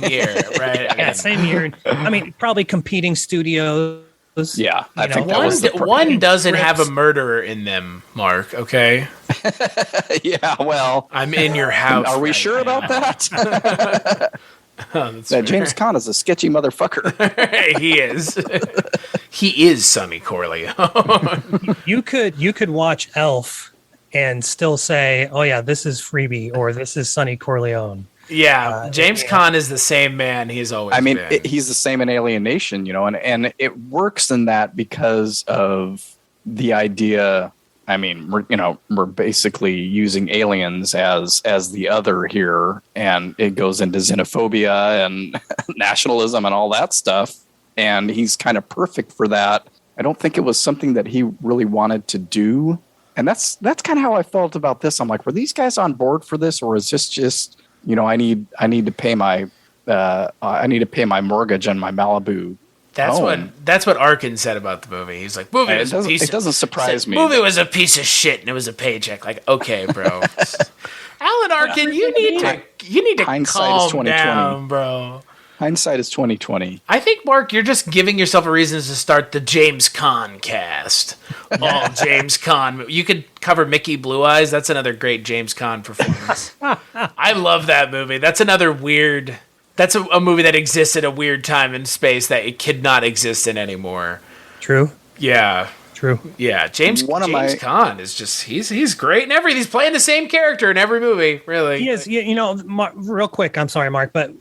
year, right? Yeah, same year. I mean, probably competing studios. Yeah, I think one doesn't have a murderer in them, Mark. Okay. Yeah, well, I'm in your house. Are we sure about that? James Caan is a sketchy motherfucker. He is. He is Sonny Corleone. You could watch Elf and still say, oh yeah, this is Freebie or this is Sonny Corleone. Yeah, James Caan is the same man he's always been. He's the same in Alien Nation, and it works in that because of the idea. I mean, we're basically using aliens as the other here, and it goes into xenophobia and nationalism and all that stuff. And he's kind of perfect for that. I don't think it was something that he really wanted to do. And that's kind of how I felt about this. I'm like, were these guys on board for this, or is this just, I need to pay my mortgage on my Malibu. That's what Arkin said about the movie. He's like, it doesn't surprise me. Movie was a piece of shit and it was a paycheck. Like, okay, bro. Alan Arkin, you need to calm down, bro. Hindsight is 2020. I think, Mark, you're just giving yourself a reason to start the James Caan cast. All James Caan. You could cover Mickey Blue Eyes. That's another great James Caan performance. I love that movie. That's another weird. That's a movie that exists at a weird time and space that it could not exist in anymore. True. Yeah. True. Yeah. James Caan is just he's great in everything. He's playing the same character in every movie. Really. He is. Real quick. I'm sorry, Mark, but.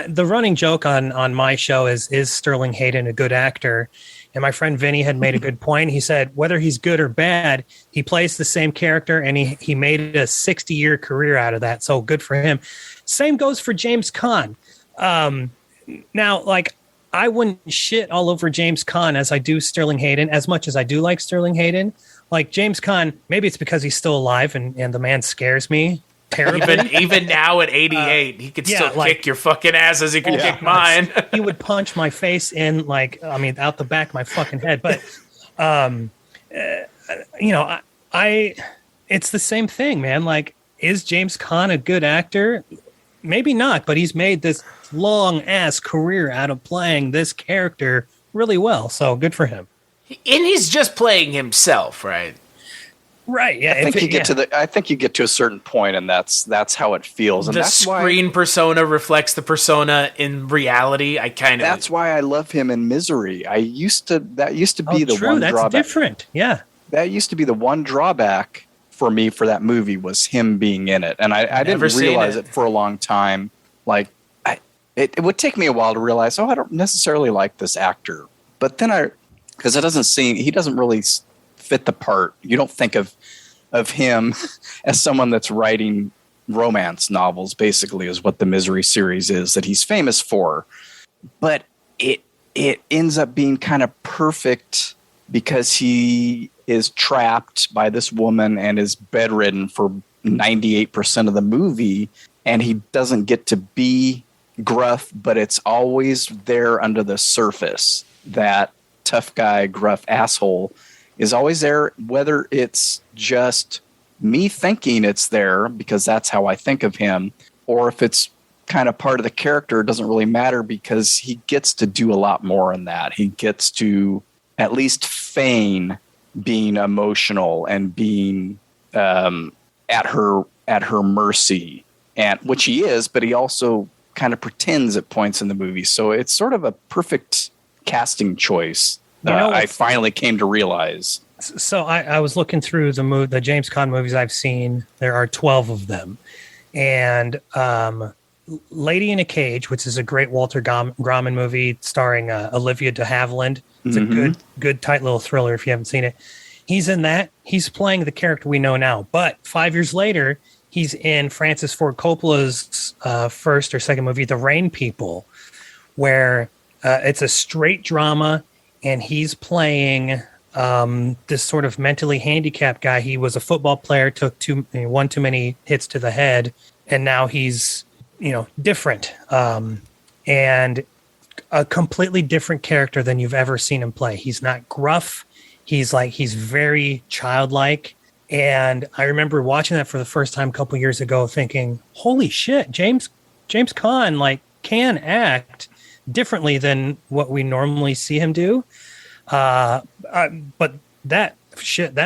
The running joke on my show is Sterling Hayden a good actor? And my friend Vinny had made a good point. He said whether he's good or bad, he plays the same character, and he made a 60-year career out of that. So good for him. Same goes for James Caan. Now, like, I wouldn't shit all over James Caan as I do Sterling Hayden, as much as I do like Sterling Hayden. Like James Caan, maybe it's because he's still alive and the man scares me. Even now at 88, he could still kick your fucking ass as he could kick mine. He would punch my face in, out the back of my fucking head. But, it's the same thing, man. Like, is James Caan a good actor? Maybe not, but he's made this long ass career out of playing this character really well. So good for him. And he's just playing himself, right? Right. Yeah. I think you get to a certain point, and that's how it feels. And The that's screen persona reflects the persona in reality. That's why I love him in Misery. That used to be the one That's drawback. different. Yeah. That used to be the one drawback for me for that movie was him being in it, and I didn't realize it for a long time. Like, it would take me a while to realize, I don't necessarily like this actor, but then because he doesn't really fit the part. You don't think of him as someone that's writing romance novels, basically, is what the Misery series is that he's famous for. But it ends up being kind of perfect because he is trapped by this woman and is bedridden for 98% of the movie, and he doesn't get to be gruff, but it's always there under the surface. That tough guy, gruff asshole is always there, whether it's just me thinking it's there because that's how I think of him, or if it's kind of part of the character, it doesn't really matter because he gets to do a lot more in that. He gets to at least feign being emotional and being at her mercy, and which he is, but he also kind of pretends at points in the movie. So it's sort of a perfect casting choice. I finally came to realize. So I was looking through the James Caan movies I've seen. There are 12 of them, and Lady in a Cage, which is a great Walter Grauman movie starring Olivia de Havilland. It's a good tight little thriller if you haven't seen it. He's in that. He's playing the character we know now. But 5 years later, he's in Francis Ford Coppola's first or second movie, The Rain People, where it's a straight drama, and he's playing this sort of mentally handicapped guy. He was a football player, took one too many hits to the head, and now he's different, and a completely different character than you've ever seen him play. He's not gruff. He's very childlike. And I remember watching that for the first time a couple years ago thinking, holy shit, James Caan can act differently than what we normally see him do. But that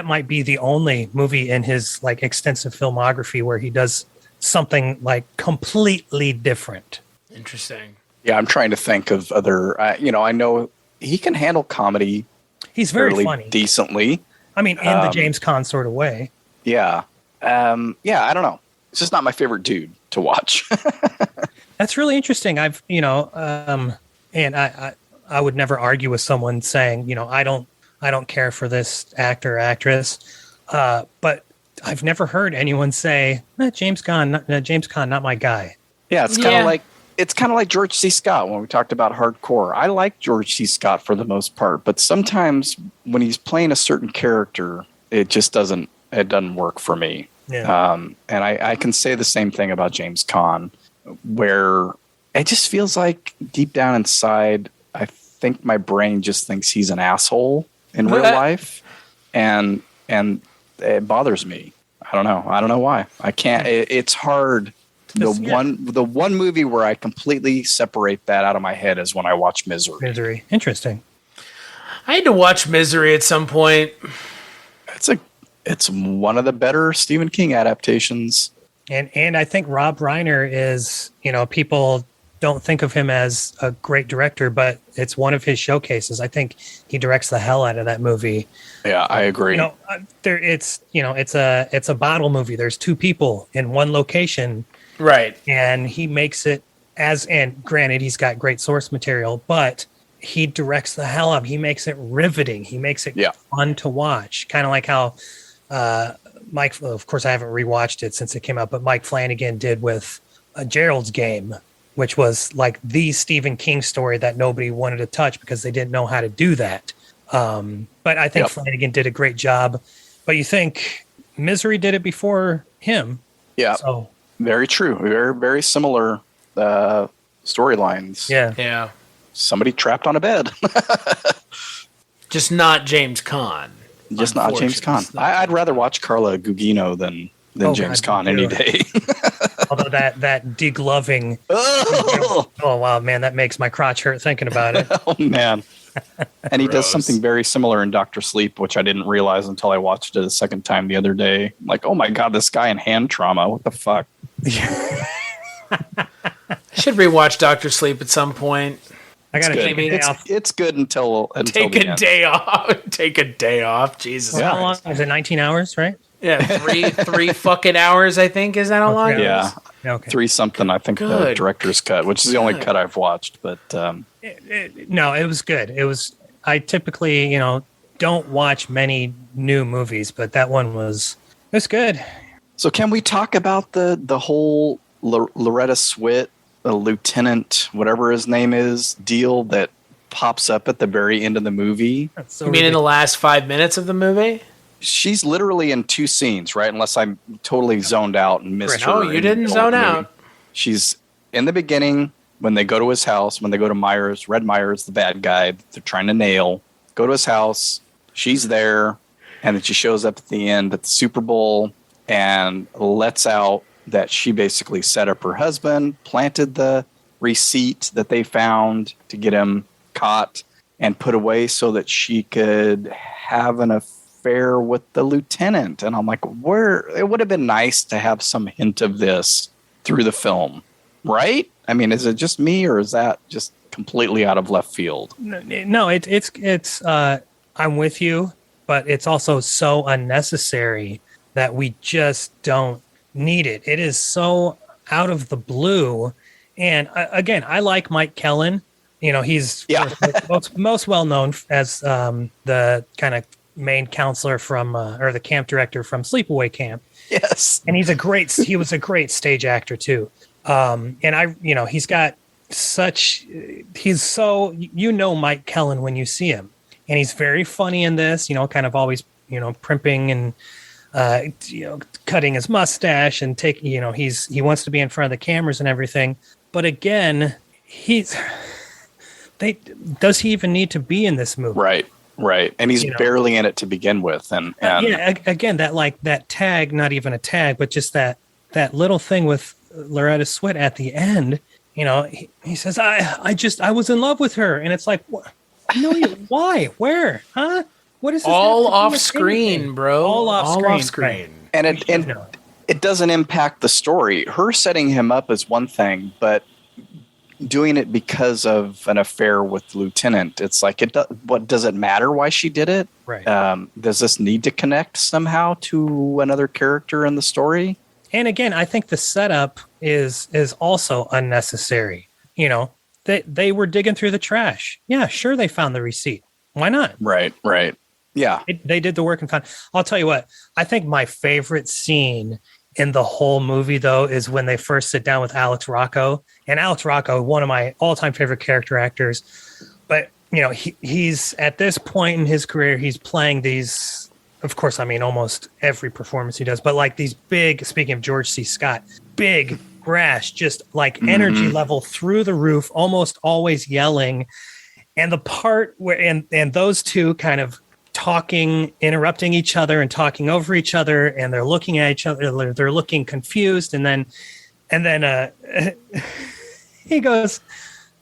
might be the only movie in his extensive filmography where he does something completely different. Interesting. Yeah, I'm trying to think of other. I know he can handle comedy. He's very funny, decently. I mean, in the James Caan sort of way. Yeah. I don't know. It's just not my favorite dude to watch. That's really interesting. And I would never argue with someone saying, I don't care for this actor or actress. But I've never heard anyone say, James Caan, not my guy. Yeah, it's kind of like George C. Scott when we talked about hardcore. I like George C. Scott for the most part, but sometimes when he's playing a certain character, it just doesn't work for me. Yeah. And I can say the same thing about James Caan, where it just feels like deep down inside, I think my brain just thinks he's an asshole in real life, and it bothers me. I don't know why. I can't. It's hard. The one movie where I completely separate that out of my head is when I watch Misery. Interesting. I had to watch Misery at some point. It's one of the better Stephen King adaptations. And I think Rob Reiner is, people don't think of him as a great director, but it's one of his showcases. I think he directs the hell out of that movie. Yeah, I agree. It's a bottle movie. There's two people in one location. Right. And he makes it and granted, he's got great source material, but he directs the hell out. He makes it riveting. He makes it fun to watch. Kind of like how Mike, of course, I haven't rewatched it since it came out, but Mike Flanagan did with Gerald's Game, which was the Stephen King story that nobody wanted to touch because they didn't know how to do that. But I think Flanagan did a great job. But you think Misery did it before him. Yeah. So very true. Very, very similar storylines. Yeah. Yeah. Somebody trapped on a bed. Just not James Caan. Just not James Caan. I'd rather watch Carla Gugino than James Caan any day. Although that degloving. Oh wow, man, that makes my crotch hurt thinking about it. Oh man. And he does Gross. something very similar in Dr. Sleep, which I didn't realize until I watched it a second time the other day. Like, oh my God, this guy in hand trauma. What the fuck? I should rewatch Dr. Sleep at some point. I got to Good. take a day off. It's good until Take the a end. day off. Take a day off. Jesus How long Christ. is it? 19 hours, right? Yeah, three fucking hours, I think. Is that how long? it Yeah. is? Okay. 3 something, I think, the Good. director's cut, which is the only cut I've watched. But No, it was good. It was. I typically, don't watch many new movies, but that one was. It was good. so can we talk about the whole Loretta Swit, the lieutenant, whatever his name is, deal that pops up at the very end of the movie? That's so You mean in the ridiculous. last 5 minutes of the movie? She's literally in 2 scenes, right? Unless I'm totally zoned out and missed her. No, you in didn't the zone movie. out. She's in the beginning when they go to his house, when they go to Myers, Red Myers, the bad guy that they're trying to nail, go to his house. She's there. And then she shows up at the end at the Super Bowl and lets out that she basically set up her husband, planted the receipt that they found to get him caught and put away so that she could have an affair with the lieutenant. And I'm like, it would have been nice to have some hint of this through the film, right? I mean, is it just me or is that just completely out of left field? No, it's. I'm with you, but it's also so unnecessary that we just don't need it. It is so out of the blue. And again, I like Mike Kellen. He's most well known as the kind of main counselor from or the camp director from Sleepaway Camp. Yes. And he was a great stage actor too. And he's got he's so, Mike Kellen when you see him, and he's very funny in this, kind of always, primping and, cutting his mustache and taking, he wants to be in front of the cameras and everything. But again, does he even need to be in this movie? Right. And he's barely in it to begin with. And again, that tag, not even a tag, but just that little thing with Loretta Swit at the end, he says, I was in love with her. And it's like, what? No, why? Where? Huh? What is this? All off screen, bro. All off screen. Right. And it doesn't impact the story. Her setting him up is one thing, but doing it because of an affair with the lieutenant, it's like, what does it matter why she did it? Right. Does this need to connect somehow to another character in the story? And again, I think the setup is also unnecessary. They were digging through the trash. Yeah, sure, they found the receipt. Why not? Right. Yeah. They did the work and found. I'll tell you what. I think my favorite scene in the whole movie, though, is when they first sit down with Alex Rocco. And Alex Rocco, one of my all-time favorite character actors. But, he's at this point in his career, he's playing these, of course, I mean, almost every performance he does, but like these big, speaking of George C. Scott, big, brash, just like energy level through the roof, almost always yelling. And the part where, and those two kind of talking, interrupting each other and talking over each other, and they're looking at each other, they're looking confused, and then he goes,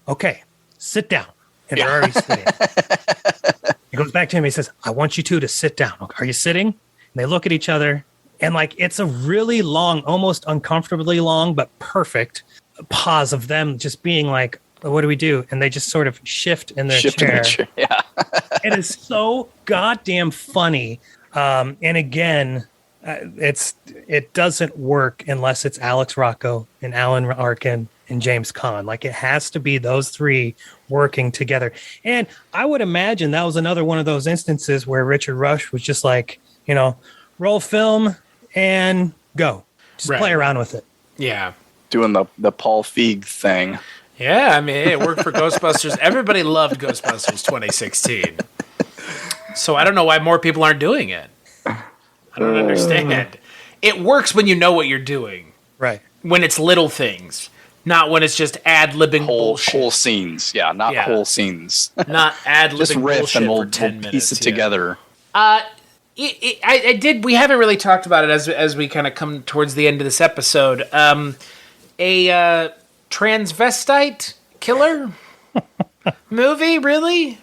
"Okay, sit down." And they're already sitting. He goes back to him, he says, "I want you two to sit down. Are you sitting?" And they look at each other, and like it's a really long, almost uncomfortably long, but perfect pause of them just being like, "What do we do?" And they just sort of shift in their chair. Yeah. It is so goddamn funny. And again, it doesn't work unless it's Alex Rocco and Alan Arkin and James Caan. Like, it has to be those three working together. And I would imagine that was another one of those instances where Richard Rush was just like, roll film and go. Just play around with it. Yeah. Doing the Paul Feig thing. Yeah, I mean, it worked for Ghostbusters. Everybody loved Ghostbusters 2016. So I don't know why more people aren't doing it. I don't understand. It works when you know what you're doing. Right. When it's little things, not when it's just ad-libbing bullshit. Whole scenes. Yeah, not whole scenes. Not ad-libbing Just riff bullshit and we'll for 10 minutes. piece it together. I did. We haven't really talked about it as we kind of come towards the end of this episode. A transvestite killer movie, really?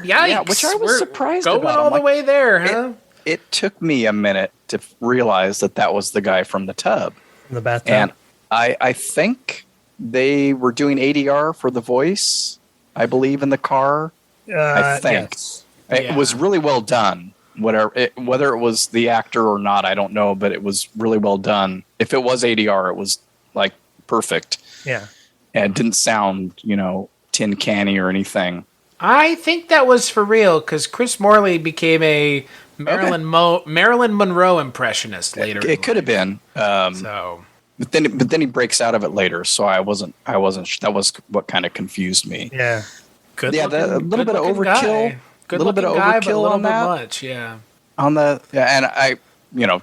Yikes. which I was We're surprised going about. all the way there, huh? It took me a minute to realize that was the guy from the tub. In the bathtub. And I think they were doing ADR for the voice, I believe, in the car. I think. Yes. It was really well done. Whether it was the actor or not, I don't know, but it was really well done. If it was ADR, it was like perfect. Yeah. And it didn't sound, tin canny or anything. I think that was for real because Chris Morley became a Marilyn Monroe impressionist later. It could have been. So, but then he breaks out of it later. So I wasn't. That was what kind of confused me. Yeah. A little bit of overkill. Guy. A little bit of guy, overkill but a little on bit that. much, yeah. And I,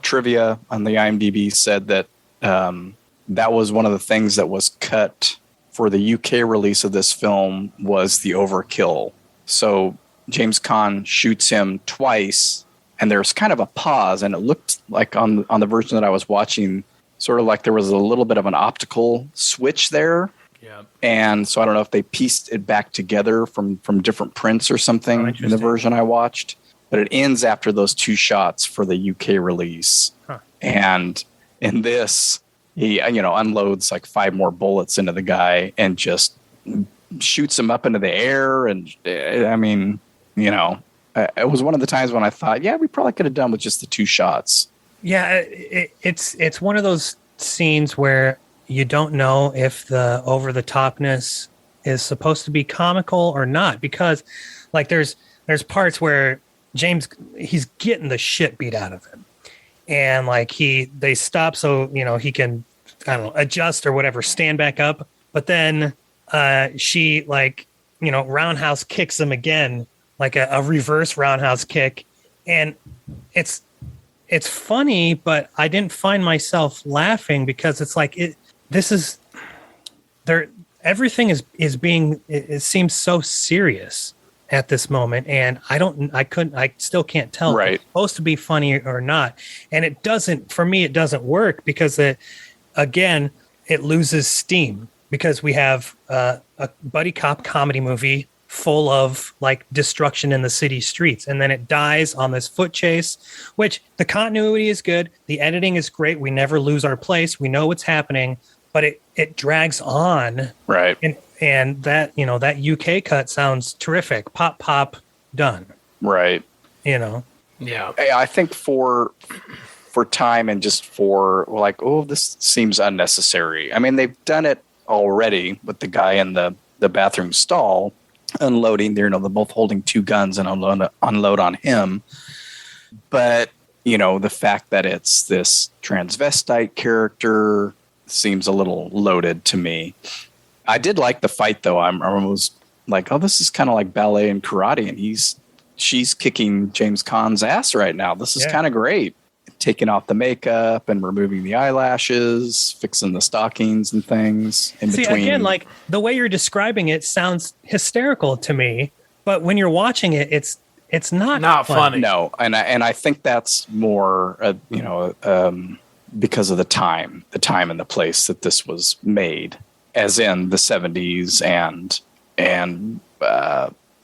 trivia on the IMDb said that that was one of the things that was cut for the UK release of this film was the overkill. So James Caan shoots him twice, and there's kind of a pause, and it looked like on the version that I was watching, sort of like there was a little bit of an optical switch there. Yeah. And so I don't know if they pieced it back together from different prints or something in the version I watched. But it ends after those two shots for the UK release. Huh. And in this, he unloads like 5 more bullets into the guy and just shoots him up into the air. And I mean, it was one of the times when I thought, yeah, we probably could have done with just the 2 shots. Yeah, it's one of those scenes where you don't know if the over the topness is supposed to be comical or not, because like there's parts where James, he's getting the shit beat out of him, and like they stop so he can, I don't know, adjust or whatever, stand back up, but then she roundhouse kicks him again, like a reverse roundhouse kick, and it's funny, but I didn't find myself laughing because it's like everything is being, it seems so serious at this moment, and I still can't tell if it's supposed to be funny or not. And it doesn't work because it loses steam, because we have a buddy cop comedy movie full of like destruction in the city streets, and then it dies on this foot chase, which the continuity is good, the editing is great, we never lose our place, we know what's happening, but it drags on, right? And that that UK cut sounds terrific, pop done, right? Yeah, I think for time and just for like, oh, this seems unnecessary. I mean, they've done it already with the guy in the bathroom stall unloading. They're both holding 2 guns and unload on him. But the fact that it's this transvestite character seems a little loaded to me. I did like the fight though. I was like, oh, this is kind of like ballet and karate, and she's kicking James Caan's ass right now. This is kind of great. Taking off the makeup and removing the eyelashes, fixing the stockings and things in between. Again, like the way you're describing it sounds hysterical to me, but when you're watching it, it's not funny. No, and I think that's more, because of the time and the place that this was made, as in the 70s, and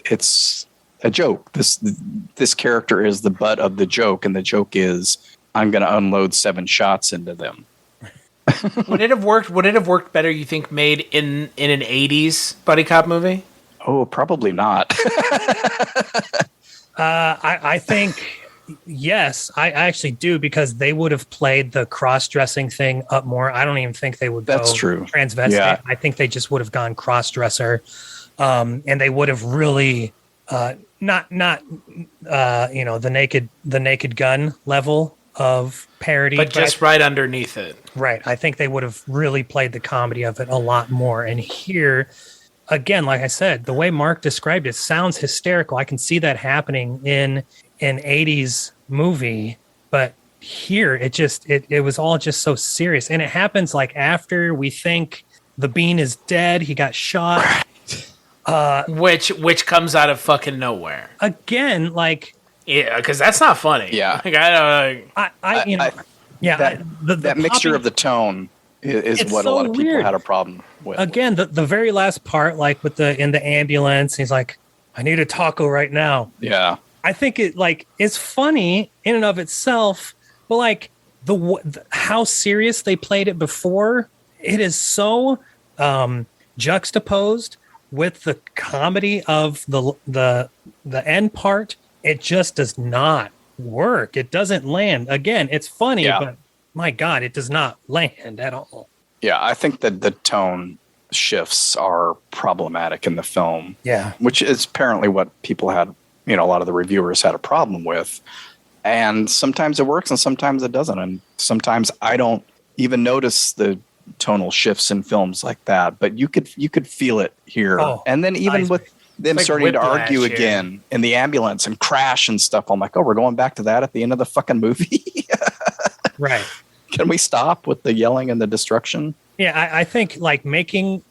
it's a joke. This character is the butt of the joke, and the joke is, I'm going to unload 7 shots into them. Would it have worked better, you think, made in an 80s buddy cop movie? Oh, probably not. I think yes, I actually do, because they would have played the cross-dressing thing up more. I don't even think they would go transvestite. Yeah. I think they just would have gone cross-dresser, and they would have really not the Naked Gun level of parody, but just right underneath it. Right. I think they would have really played the comedy of it a lot more. And here, again, like I said, the way Mark described it sounds hysterical. I can see that happening in an 80s movie, but here it was all just so serious. And it happens like after we think the Bean is dead, he got shot. Which comes out of fucking nowhere. Again, like, yeah, because that's not funny. Yeah, like, I that mixture of the tone is what so a lot of people weird. had a problem with. Again, the very last part, like in the ambulance, he's like, I need a taco right now. Yeah. I think it like is funny in and of itself, but like how serious they played it before, it is so juxtaposed with the comedy of the end part. It just does not work. It doesn't land. Again, it's funny, but my God, it does not land at all. Yeah, I think that the tone shifts are problematic in the film. Yeah. Which is apparently what people had, a lot of the reviewers had a problem with. And sometimes it works and sometimes it doesn't. And sometimes I don't even notice the tonal shifts in films like that. But you could feel it here. Oh, and then even with them like starting to Whiplash argue here. again in the ambulance and crash and stuff, I'm like, oh, we're going back to that at the end of the fucking movie. Right. Can we stop with the yelling and the destruction? Yeah, I think like making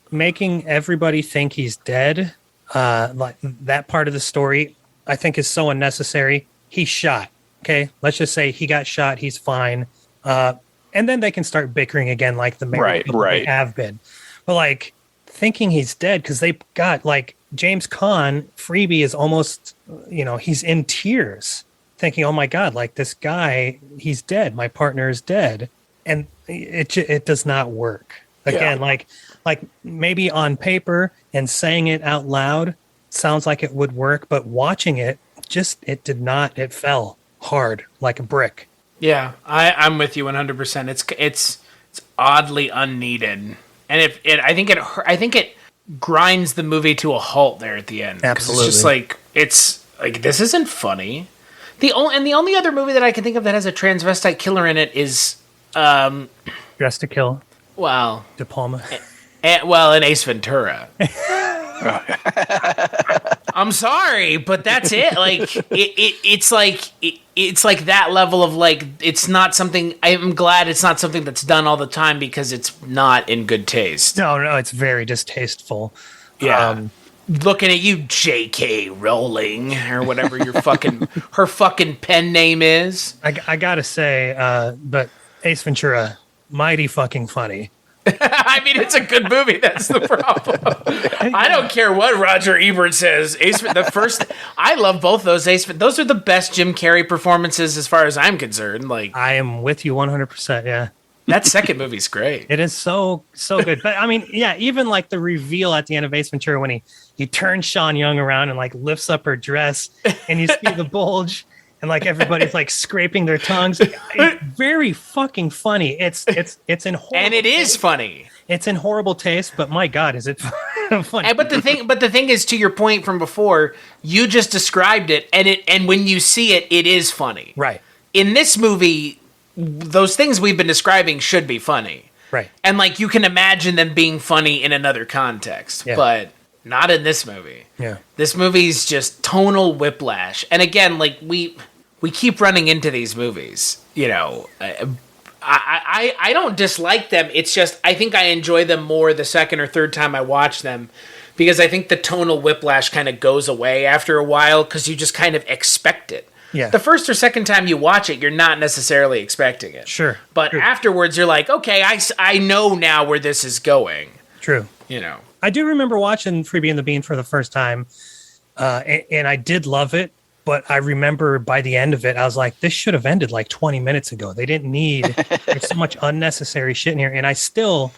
everybody think he's dead, like that part of the story, I think is so unnecessary. He's shot. Okay, let's just say he got shot. He's fine, and then they can start bickering again, like the married people they have been. But like thinking he's dead because they got like James Caan, Freebie is almost, he's in tears, thinking, "Oh my God, like this guy, he's dead. My partner is dead." And it does not work. Again, like maybe on paper and saying it out loud sounds like it would work, but watching it, it did not. It fell hard like a brick. Yeah, I'm with you 100%. It's oddly unneeded, and I think it grinds the movie to a halt there at the end. Absolutely, it's just like this isn't funny. The only other movie that I can think of that has a transvestite killer in it is Dressed to Kill. Well, De Palma. And Ace Ventura. I'm sorry, but that's it. Like it's like that level of like it's not something. I'm glad it's not something that's done all the time because it's not in good taste. No, it's very distasteful. Yeah. Looking at you, J.K. Rowling, or whatever your her fucking pen name is. I gotta say, but Ace Ventura, mighty fucking funny. I mean, it's a good movie. That's the problem. I don't care what Roger Ebert says. I love both those those are the best Jim Carrey performances as far as I'm concerned. Like, I am with you 100%. Yeah. That second movie's great. It is so good. But I mean, yeah, even like the reveal at the end of Ace Ventura when he turns Sean Young around and like lifts up her dress and you see the bulge and like everybody's like scraping their tongues. It's very fucking funny. It's in horrible and it is taste. Funny. It's in horrible taste, but my God, is it funny? But the thing is, to your point from before, you just described it, and when you see it, it is funny. Right. In this movie, those things we've been describing should be funny. Right. And like you can imagine them being funny in another context, but not in this movie. Yeah. This movie's just tonal whiplash. And again, like we keep running into these movies, I don't dislike them. It's just I think I enjoy them more the second or third time I watch them because I think the tonal whiplash kind of goes away after a while because you just kind of expect it. Yeah. The first or second time you watch it, you're not necessarily expecting it. Sure. But afterwards, you're like, okay, I know now where this is going. True. I do remember watching Freebie and the Bean for the first time, and I did love it. But I remember by the end of it, I was like, this should have ended like 20 minutes ago. They didn't need there's so much unnecessary shit in here. And I still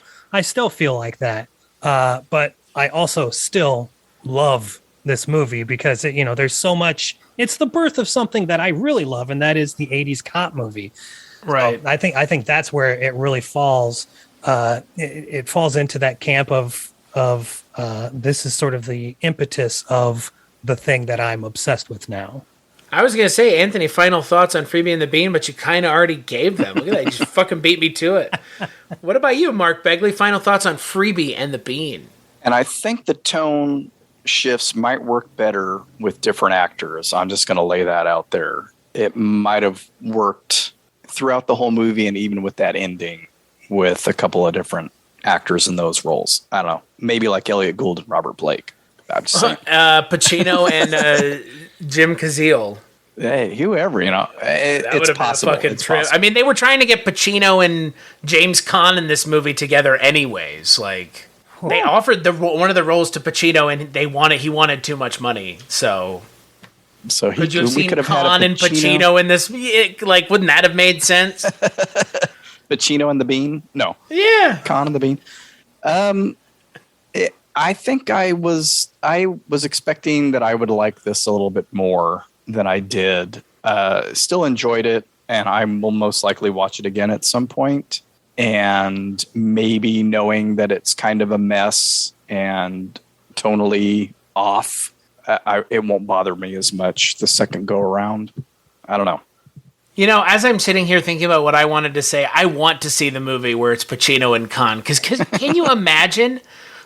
feel like that. But I also still love this movie because, there's so much. It's the birth of something that I really love, and that is the 80s cop movie. Right. So I think that's where it really falls. It falls into that camp of this is sort of the impetus of the thing that I'm obsessed with now. I was going to say, Anthony, final thoughts on Freebie and the Bean, but you kind of already gave them. Look at that. You just fucking beat me to it. What about you, Mark Begley? Final thoughts on Freebie and the Bean? And I think the tone shifts might work better with different actors. I'm just going to lay that out there. It might have worked throughout the whole movie and even with that ending with a couple of different actors in those roles. I don't know. Maybe like Elliot Gould and Robert Blake. I'm just saying. Pacino and Jim Cazale. Hey, whoever, it's possible. It's possible. I mean, they were trying to get Pacino and James Caan in this movie together anyways. Like, They offered one of the roles to Pacino, and he wanted too much money. So could you have seen Caan and Pacino in this? Wouldn't that have made sense? Pacino and the Bean? No. Yeah. Caan and the Bean. I think I was expecting that I would like this a little bit more than I did. Still enjoyed it, and I will most likely watch it again at some point. And maybe knowing that it's kind of a mess and tonally off, it won't bother me as much the second go around. I don't know. As I'm sitting here thinking about what I wanted to say, I want to see the movie where it's Pacino and Caan. Because can you imagine,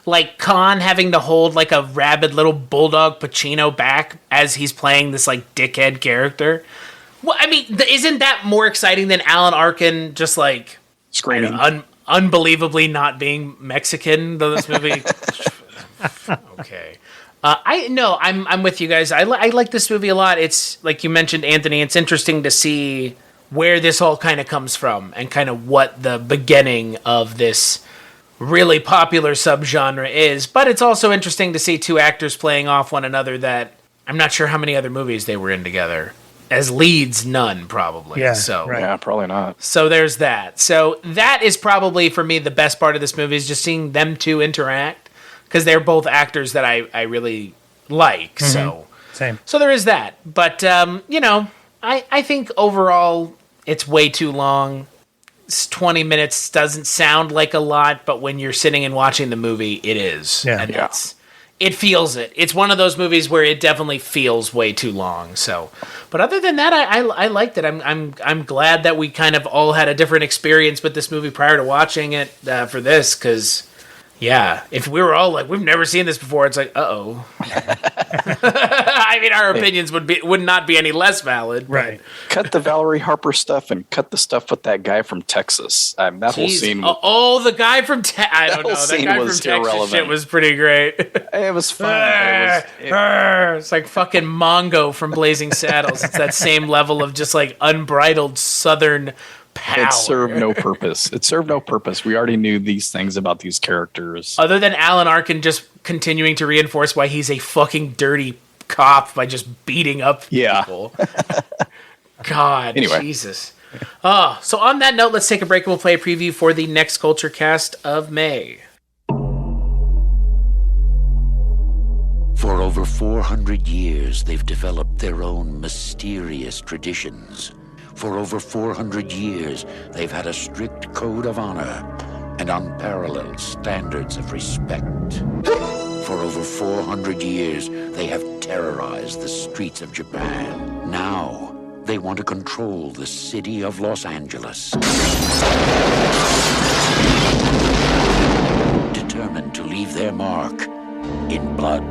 Caan having to hold, a rabid little bulldog Pacino back as he's playing this, dickhead character? Well, I mean, isn't that more exciting than Alan Arkin just, screaming? Unbelievably not being Mexican, though this movie... Okay. I'm with you guys. I like this movie a lot. It's like you mentioned, Anthony. It's interesting to see where this all kind of comes from and kind of what the beginning of this really popular subgenre is. But it's also interesting to see two actors playing off one another that I'm not sure how many other movies they were in together. As leads, none, probably. Yeah, so right. Yeah, probably not. So there's that. So that is probably, for me, the best part of this movie is just seeing them two interact. Because they're both actors that I really like. Mm-hmm. So Same. So there is that. But, I think overall it's way too long. 20 minutes doesn't sound like a lot, but when you're sitting and watching the movie, it is. Yeah. And it feels it. It's one of those movies where it definitely feels way too long. So, but other than that, I liked it. I'm glad that we kind of all had a different experience with this movie prior to watching it for this, because... Yeah, if we were all we've never seen this before, it's uh-oh. I mean, our opinions would not be any less valid. Right. Cut the Valerie Harper stuff and cut the stuff with that guy from Texas. That whole scene. The guy from Texas. I don't know. That guy from Texas irrelevant. Shit was pretty great. It was fun. It's like fucking Mongo from Blazing Saddles. It's that same level of just unbridled Southern power. It served no purpose. We already knew these things about these characters. Other than Alan Arkin just continuing to reinforce why he's a fucking dirty cop by just beating up people. God, anyway. Jesus. So on that note, let's take a break and we'll play a preview for the next Culture Cast of May. For over 400 years, they've developed their own mysterious traditions. For over 400 years, they've had a strict code of honor and unparalleled standards of respect. For over 400 years, they have terrorized the streets of Japan. Now, they want to control the city of Los Angeles. Determined to leave their mark in blood.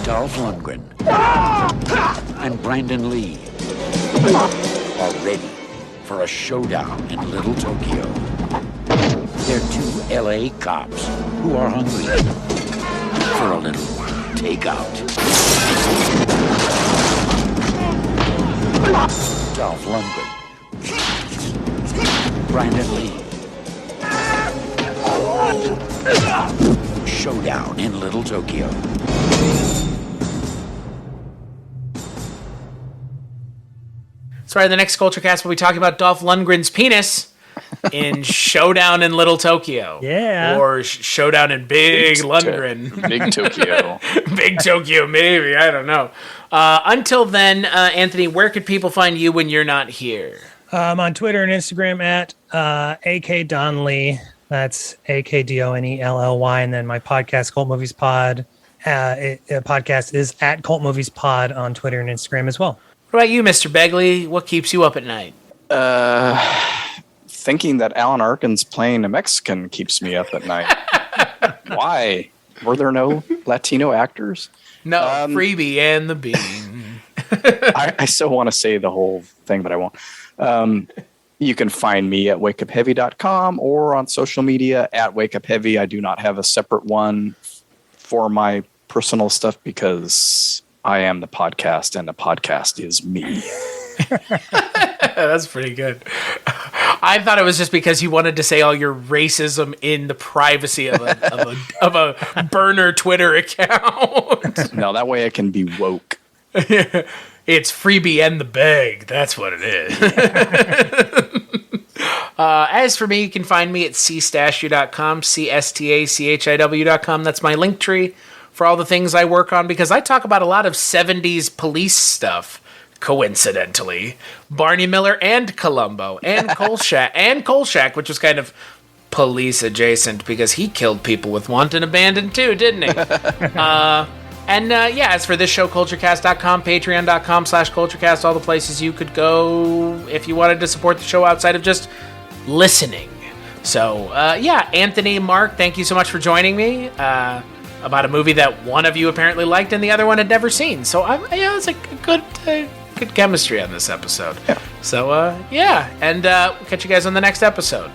Dolph Lundgren and Brandon Lee are ready for a showdown in Little Tokyo. They're two LA cops who are hungry for a little takeout. Dolph Lundgren, Brandon Lee. Showdown in Little Tokyo. That's right, the next Culture Cast we'll be talking about Dolph Lundgren's penis in Showdown in Little Tokyo. Yeah. Or Showdown in Big Lundgren. Big Tokyo. Big Tokyo, maybe. I don't know. Until then, Anthony, where could people find you when you're not here? I'm on Twitter and Instagram at AKDonley. That's AKDonelly. And then my podcast, Cult Movies Pod. Podcast is at Cult Movies Pod on Twitter and Instagram as well. What about you, Mr. Begley? What keeps you up at night? Thinking that Alan Arkin's playing a Mexican keeps me up at night. Why? Were there no Latino actors? No, Freebie and the Bean. I still want to say the whole thing, but I won't. You can find me at wakeupheavy.com or on social media at wakeupheavy. I do not have a separate one for my personal stuff because I am the podcast and the podcast is me. That's pretty good. I thought it was just because you wanted to say all your racism in the privacy of a burner Twitter account. No, that way I can be woke. It's Freebie and the Beg. That's what it is. As for me, you can find me at cstachiw.com, CSTACHIW.com. That's my link tree for all the things I work on, because I talk about a lot of 70s police stuff. Coincidentally, Barney Miller and Columbo and Kolchak, which was kind of police adjacent because he killed people with Wanted Abandoned too, didn't he? As for this show, Kulturecast.com, Patreon.com/Kulturecast, all the places you could go if you wanted to support the show outside of just listening. So, Anthony, Mark, thank you so much for joining me about a movie that one of you apparently liked and the other one had never seen. So, it's a good chemistry on this episode. Yeah. So, we'll catch you guys on the next episode.